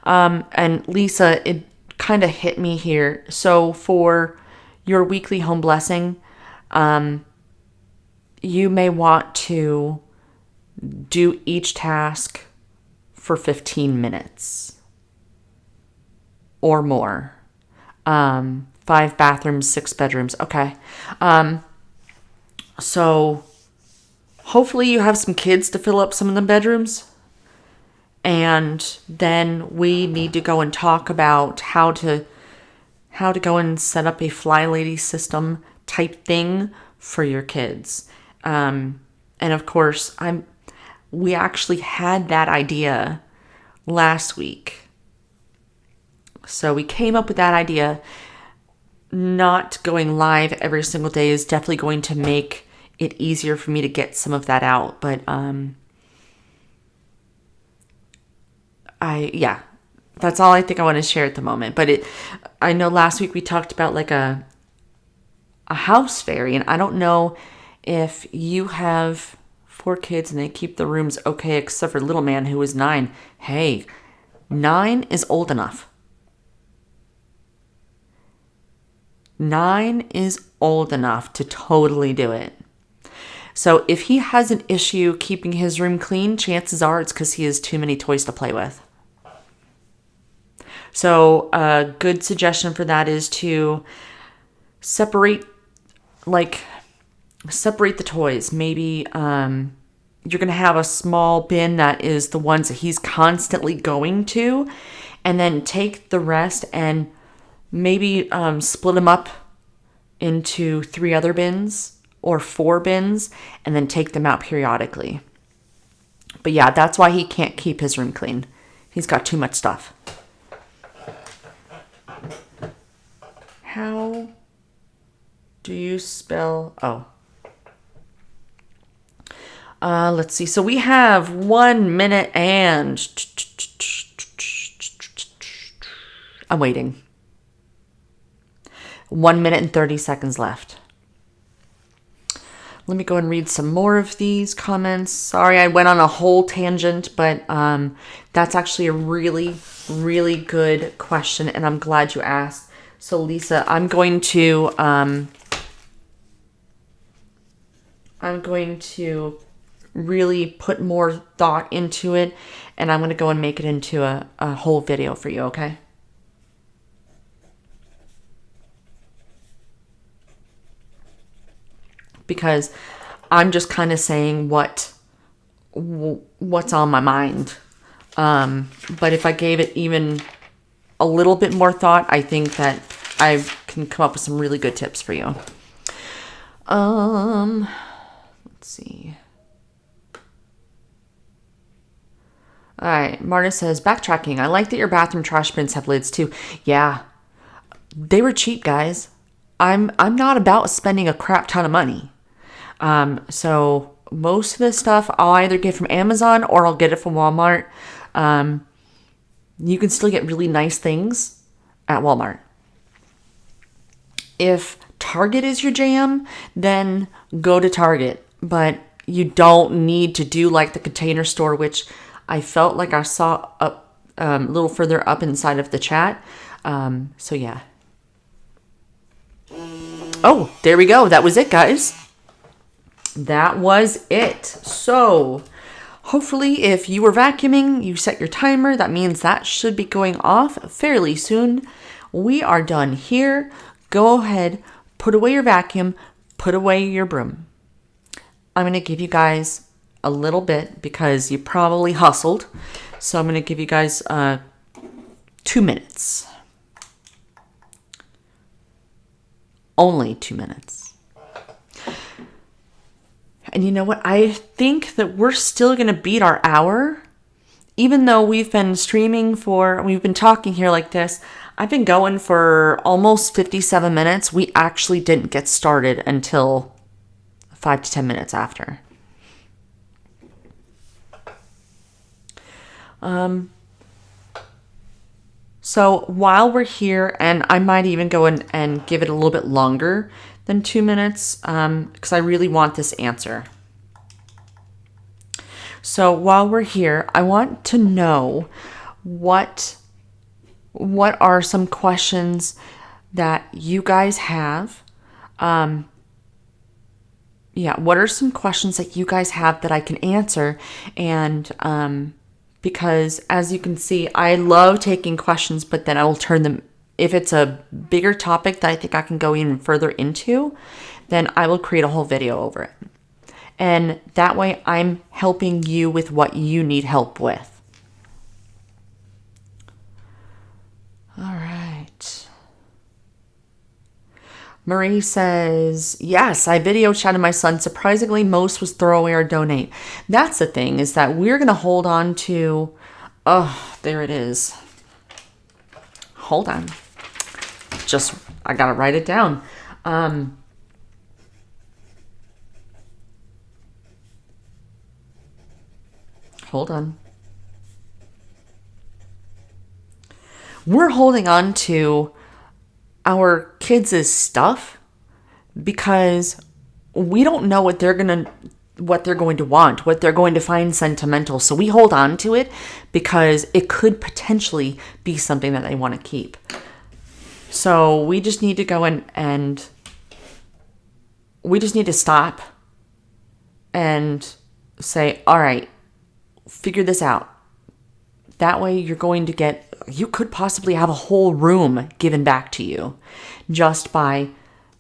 And Lisa, it kind of hit me here. So for your weekly home blessing, you may want to do each task for 15 minutes or more. 5 bathrooms, 6 bedrooms. Okay. So hopefully you have some kids to fill up some of the bedrooms. And then we need to go and talk about how to go and set up a Flylady system type thing for your kids. And of course, we actually had that idea last week. So we came up with that idea. Not going live every single day is definitely going to make it easier for me to get some of that out. But that's all I think I want to share at the moment. But I know last week we talked about like a house fairy, and I don't know if you have 4 kids and they keep the rooms okay, except for little man who is 9. Hey, 9 is old enough. 9 is old enough to totally do it. So if he has an issue keeping his room clean, chances are it's because he has too many toys to play with. So a good suggestion for that is to separate the toys. Maybe you're going to have a small bin that is the ones that he's constantly going to, and then take the rest and maybe split them up into 3 other bins or 4 bins, and then take them out periodically. But yeah, that's why he can't keep his room clean. He's got too much stuff. How do you spell? Let's see. So we have 1 minute and I'm waiting. 1 minute and 30 seconds left. Let me go and read some more of these comments. Sorry, I went on a whole tangent, but that's actually a really, really good question, and I'm glad you asked. So, Lisa, I'm going to really put more thought into it, and I'm going to go and make it into a whole video for you, okay? Because I'm just kind of saying what's on my mind. But if I gave it even a little bit more thought, I think that I can come up with some really good tips for you. Let's see. All right, Marta says, backtracking. I like that your bathroom trash bins have lids too. Yeah, they were cheap, guys. I'm not about spending a crap ton of money. So most of the stuff I'll either get from Amazon or I'll get it from Walmart. You can still get really nice things at Walmart. If Target is your jam, then go to Target. But you don't need to do like the Container Store, which I felt like I saw up a little further up inside of the chat. So yeah. Oh, there we go. That was it, guys. That was it. So hopefully if you were vacuuming, you set your timer. That means that should be going off fairly soon. We are done here. Go ahead, put away your vacuum, put away your broom. I'm going to give you guys a little bit because you probably hustled. So I'm going to give you guys 2 minutes. Only 2 minutes. And you know what? I think that we're still going to beat our hour. Even though we've been we've been talking here like this. I've been going for almost 57 minutes. We actually didn't get started until 5 to 10 minutes after. So while we're here, and I might even go in and give it a little bit longer than 2 minutes, because I really want this answer. So while we're here, I want to know what are some questions that you guys have? What are some questions that you guys have that I can answer? And because as you can see, I love taking questions, but then I will turn them, if it's a bigger topic that I think I can go even further into, then I will create a whole video over it. And that way I'm helping you with what you need help with. All right. Marie says, yes, I video chatted my son. Surprisingly, most was throw away or donate. That's the thing, is that we're going to hold on to, oh, there it is. Hold on. I got to write it down. Hold on. We're holding on to our kids' stuff because we don't know what they're going to want, what they're going to find sentimental. So we hold on to it because it could potentially be something that they want to keep. So we just need to go in and we just need to stop and say, all right, figure this out. That way you could possibly have a whole room given back to you just by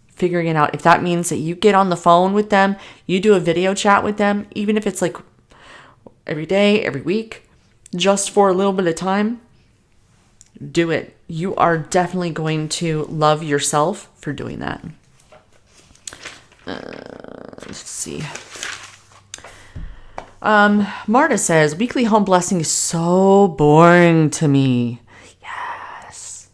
figuring it out. If that means that you get on the phone with them, you do a video chat with them, even if it's like every day, every week, just for a little bit of time, do it. You are definitely going to love yourself for doing that. Let's see. Marta says, weekly home blessing is so boring to me. Yes.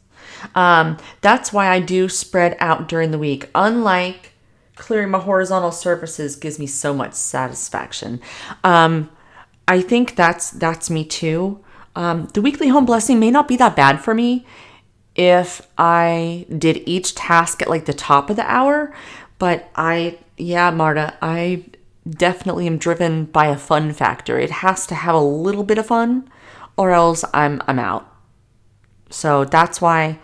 That's why I do spread out during the week. Unlike clearing my horizontal surfaces gives me so much satisfaction. I think that's me too. The weekly home blessing may not be that bad for me if I did each task at like the top of the hour, but Marta, I definitely am driven by a fun factor. It has to have a little bit of fun or else I'm out. So that's why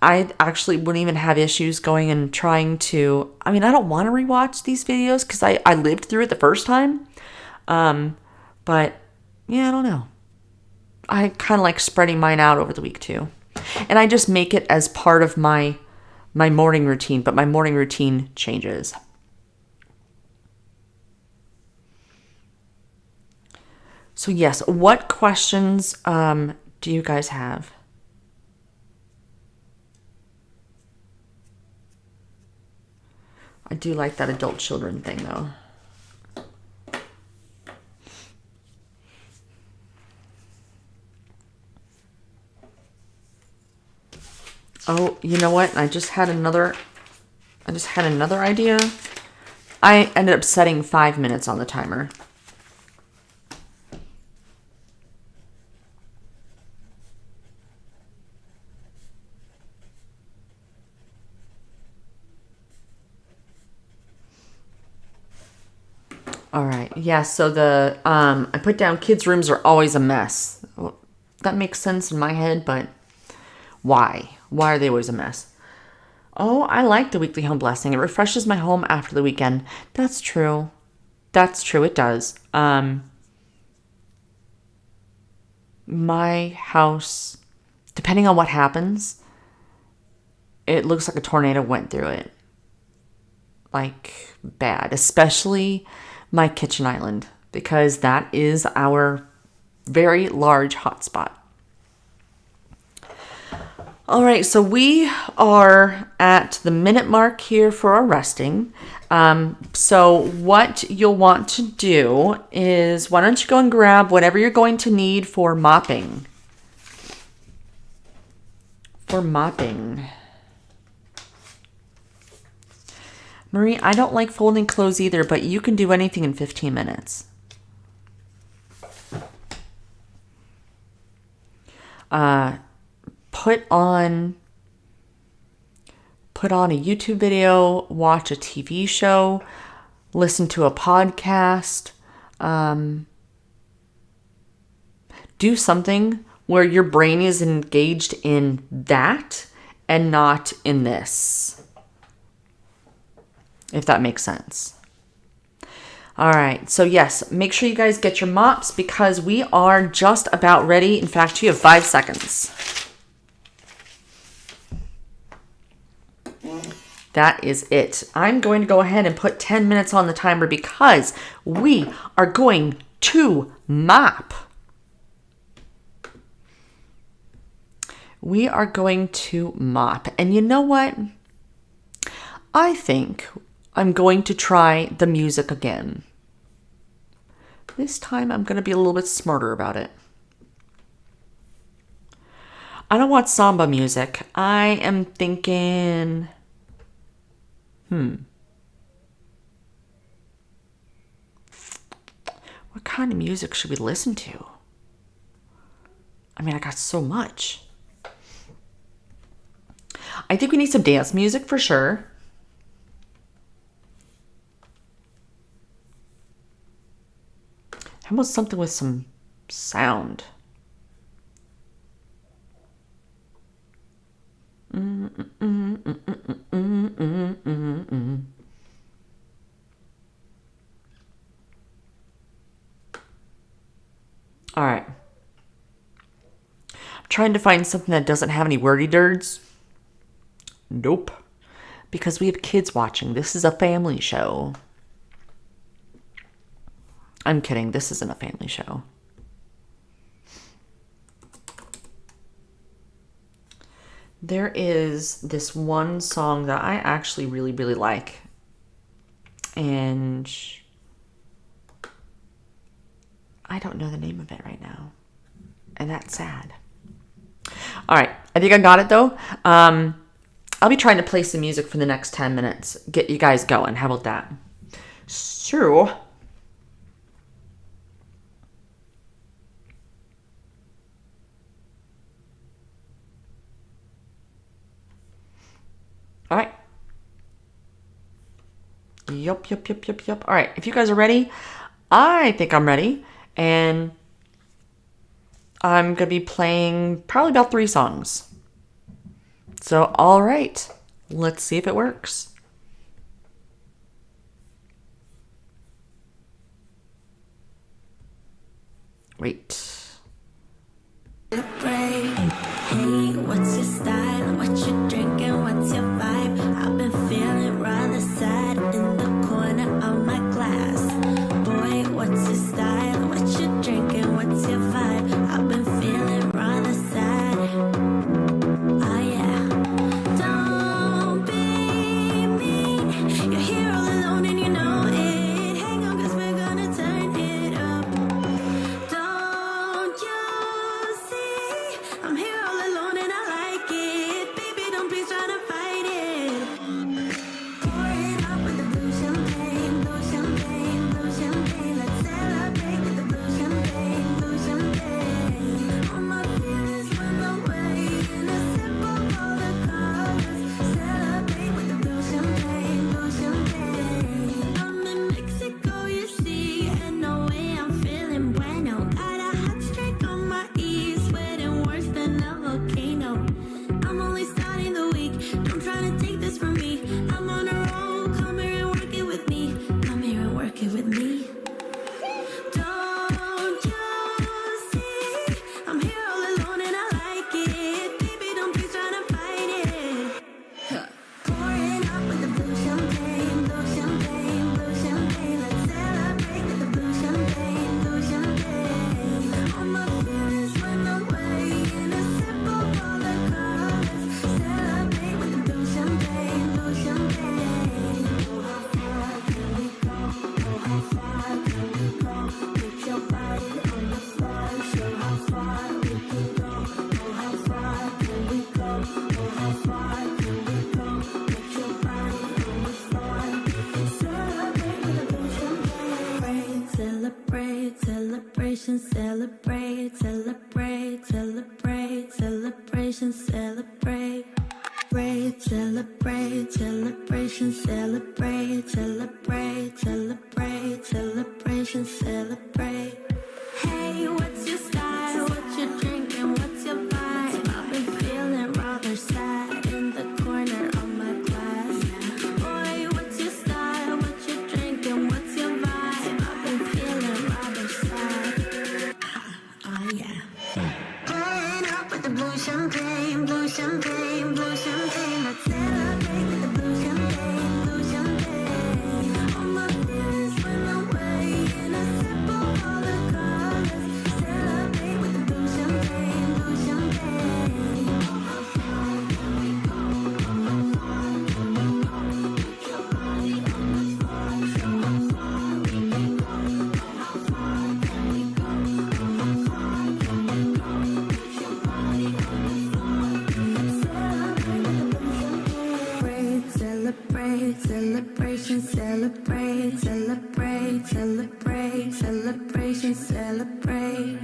I actually wouldn't even have issues going and trying to, I mean, I don't want to rewatch these videos because I lived through it the first time. But yeah, I don't know. I kind of like spreading mine out over the week too. And I just make it as part of my morning routine, but my morning routine changes. So yes, what questions do you guys have? I do like that adult children thing though. Oh, you know what? I just had another idea. I ended up setting 5 minutes on the timer. All right. Yeah, so I put down kids' rooms are always a mess. Well, that makes sense in my head, but why? Why are they always a mess? Oh, I like the weekly home blessing. It refreshes my home after the weekend. That's true. That's true. It does. My house, depending on what happens, it looks like a tornado went through it. Like bad, especially my kitchen island, because that is our very large hotspot. All right, so we are at the minute mark here for our resting. So what you'll want to do is, why don't you go and grab whatever you're going to need for mopping. Marie, I don't like folding clothes either, but you can do anything in 15 minutes. Put on a YouTube video, watch a TV show, listen to a podcast, do something where your brain is engaged in that and not in this. If that makes sense. All right. So yes, make sure you guys get your mops because we are just about ready. In fact, you have 5 seconds. That is it. I'm going to go ahead and put 10 minutes on the timer because we are going to mop. We are going to mop. And you know what? I think I'm going to try the music again. This time I'm going to be a little bit smarter about it. I don't want samba music. I am thinking, what kind of music should we listen to? I mean, I got so much. I think we need some dance music for sure. How about something with some sound? All right. I'm trying to find something that doesn't have any wordy dirds. Nope. Because we have kids watching. This is a family show. I'm kidding. This isn't a family show. There is this one song that I actually really, really like. And I don't know the name of it right now. And that's sad. All right. I think I got it though. I'll be trying to play some music for the next 10 minutes. Get you guys going. How about that? So, all right. Yup. All right. If you guys are ready, I think I'm ready. And I'm going to be playing probably about 3 songs. So, all right, let's see if it works. Wait. Hey, what's your style? What you drinking? What's your vibe? I've been feeling rather sad in the corner of my glass. Boy, what's your style? What you drinking? What's your vibe? I've been feeling rather sad. Oh yeah. Don't be mean. You're here all alone and you know it. Hang on, 'cause we're gonna turn it up. Don't you see? I'm here all alone and I like it. Baby, don't be trying to fight it. Pour it up with the blue champagne, blue champagne, blue champagne. Let's celebrate with the blue champagne, blue champagne. All my feelings went away in a sip of all the colors. Celebrate with the blue champagne, blue champagne. I'm in Mexico, you see, and no way I'm feeling bueno. Got a hot streak on my ear, sweating worse than a volcano. I'm only starting the week, don't try to take this from me. I'm on a roll, come here and work it with me. Come here and work it with me. Don't you see? I'm here all alone and I like it. Baby, don't be trying to fight it. Pour it up with the blue champagne, blue champagne, blue champagne. Let's celebrate with the blue champagne, blue champagne. All my feelings went away in a sip of all the colors. Celebrate with the blue champagne, blue champagne. Oh, how far can we go? Oh, how far can we go? Put your body on the floor, show how far we can go. Oh, how far can we go? Oh, how far can we go? Put your body on the floor. Celebrate with the blue champagne. Celebrate, celebration, celebrate, celebrate, celebrate, celebration, celebrate. Celebrate, celebration, celebrate, celebrate, celebrate, celebration, celebrate. Hey, what's your style? What you drinking? What's your vibe? I've been feeling rather sad in the corner of my glass. Boy, what's your style? What you drinking? What's your vibe? I've been feeling rather sad. Oh yeah. Pouring up with the blue champagne, blue champagne, blue champagne. Let's celebrate with the blue champagne, blue champagne. All my feelings went away in a sip of all the colors. Celebrate with the blue champagne, blue champagne. Oh, how far can we go? Oh, how far can we go? Put your body on the floor, show how far we can go. Oh, how far can we go? Oh, how far can we go? Put your body on the floor. Celebrate with the blue champagne. Celebrate, celebration, celebrate, celebrate, celebrate, celebration, celebrate.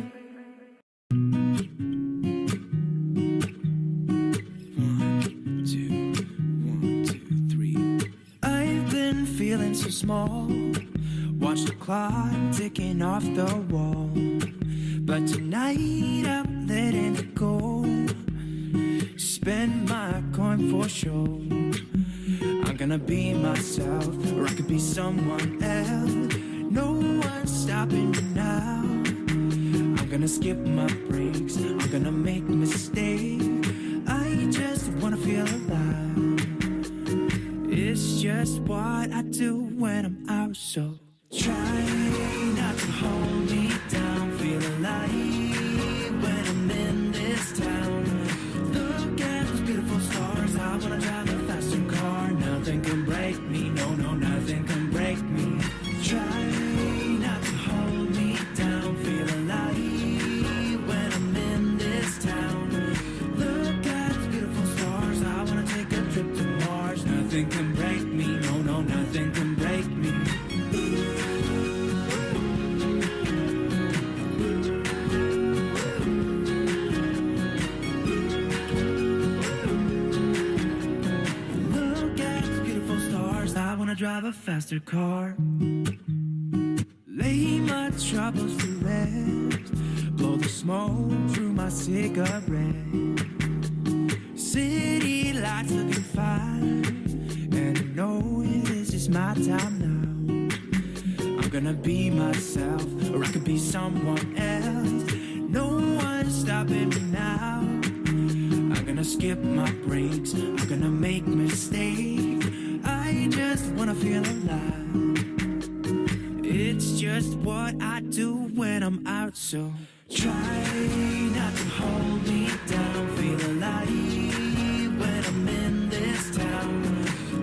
I've been feeling so small. Watch the clock ticking off the wall. But tonight I'm letting it go. Spend my coin for sure. I'm gonna be myself, or I could be someone else. No one's stopping me now. I'm gonna skip my breaks, I'm gonna make mistakes. I just wanna feel alive. It's just what I do when I'm out, so try not to hold me down. Feel alive when I'm in this town. Look at those beautiful stars. I wanna drive a faster car. Nothing can break me, no, no, nothing can break me. Try not to hold me down. Feel alive when I'm in this town. Look at those beautiful stars. I wanna take a trip to Mars. Nothing can break me, no, no, nothing can break me. Look at those beautiful stars. I wanna drive a faster car. Lay my troubles to rest. Blow the smoke through my cigarette. City life's looking fine, and I know this is my time now. I'm gonna be myself, or I could be someone else. No one's stopping me now. I'm gonna skip my breaks, I'm gonna make mistakes. I just wanna feel alive. It's just what I do when I'm out, so try not to hold me down. Feel alive when I'm in this town.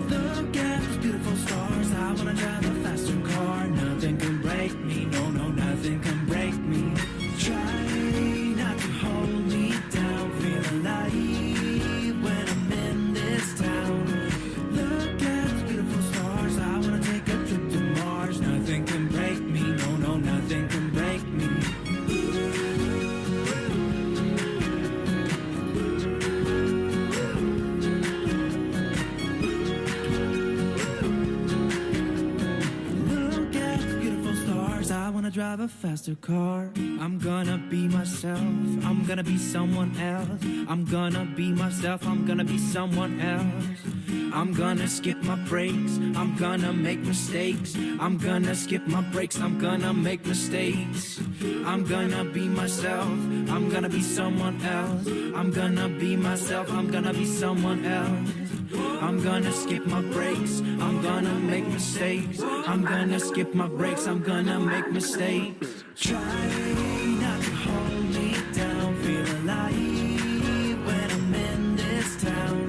Look at those beautiful stars. I wanna drive a faster car. Nothing can break me, no, no, nothing can break me. Try not to hold me down. Feel alive when I'm in this town. Look at those beautiful stars. I wanna take a trip to Mars. Nothing can break me, no, no, nothing can break me. Drive a faster car. I'm gonna be myself. I'm gonna be someone else. I'm gonna be myself. I'm gonna be someone else. I'm gonna skip my breaks. I'm gonna make mistakes. I'm gonna skip my breaks. I'm gonna make mistakes. I'm gonna be myself. I'm gonna be someone else. I'm gonna be myself. I'm gonna be someone else. I'm gonna skip my breaks. I'm gonna make mistakes. I'm gonna skip my breaks. I'm gonna make mistakes. Try not to hold me down. Feel alive when I'm in this town.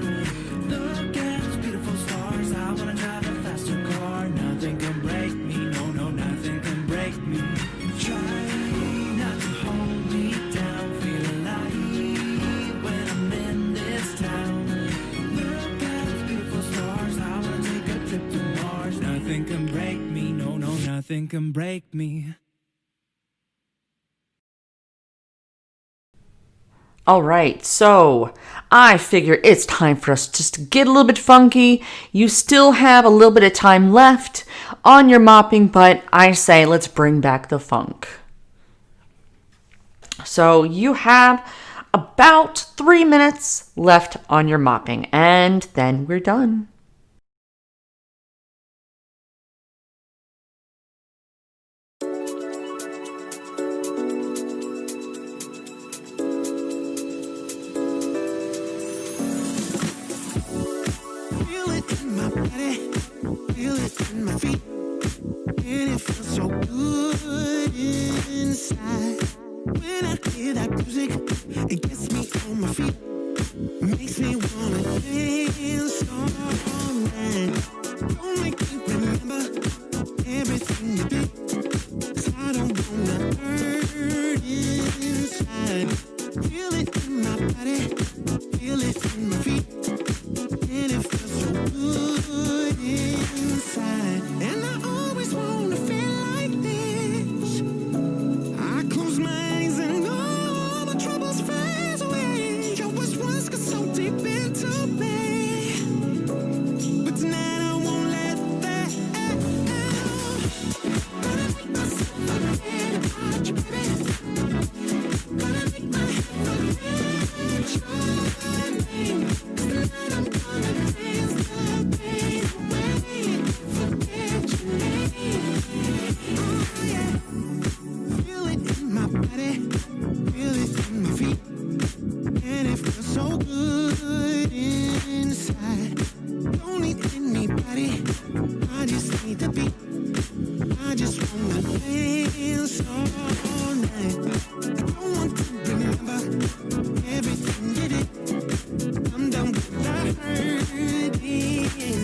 Look at those beautiful stars. I wanna drive a faster car. Nothing can break me. No, no, nothing can break me. Try not to hold me down. Feel alive when I'm in this town. Nothing can break me, no, no, nothing can break me. All right, so I figure it's time for us just to get a little bit funky. You still have a little bit of time left on your mopping, but I say let's bring back the funk. So you have about 3 minutes left on your mopping, and then we're done. Feel it in my feet, and it feels so good inside. When I hear that music, it gets me on my feet, makes me wanna dance all night. Don't make me remember everything you did, 'cause I don't wanna hurt inside. Feel it in my body, feel it in my feet, and it feels so good inside. And I always wanna feel like this. I close my eyes and all my troubles fade away. Your words once got so deep into me, but tonight I won't let that out. Gonna make myself forget about you, baby. Gonna make my head forget your name. Tonight I'm gonna dance the pain away. Forget your name. Oh yeah. Feel it in my body, feel it in my feet, and it feels so good inside. Don't need anybody, I just need the beat. I just wanna dance all night. I don't want to remember everything you did. I'm done with the hurt inside.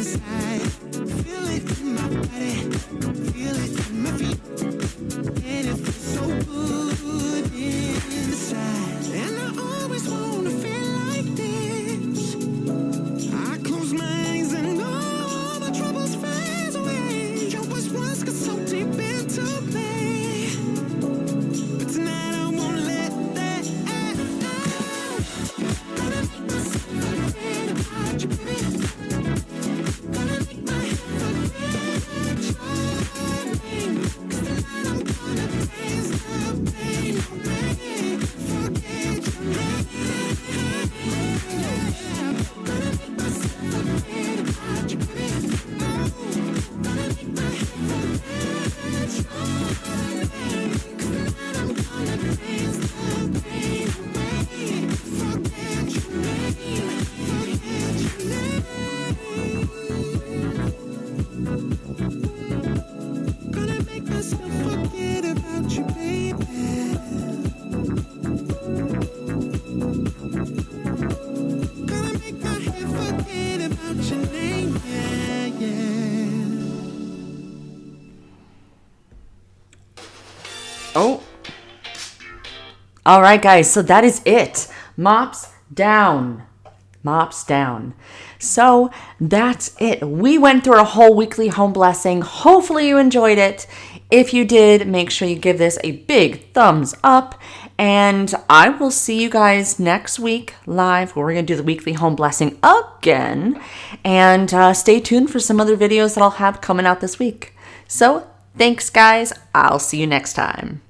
All right, guys, so that is it. Mops down. Mops down. So that's it. We went through a whole weekly home blessing. Hopefully you enjoyed it. If you did, make sure you give this a big thumbs up. And I will see you guys next week live, where we're going to do the weekly home blessing again. And stay tuned for some other videos that I'll have coming out this week. So thanks, guys. I'll see you next time.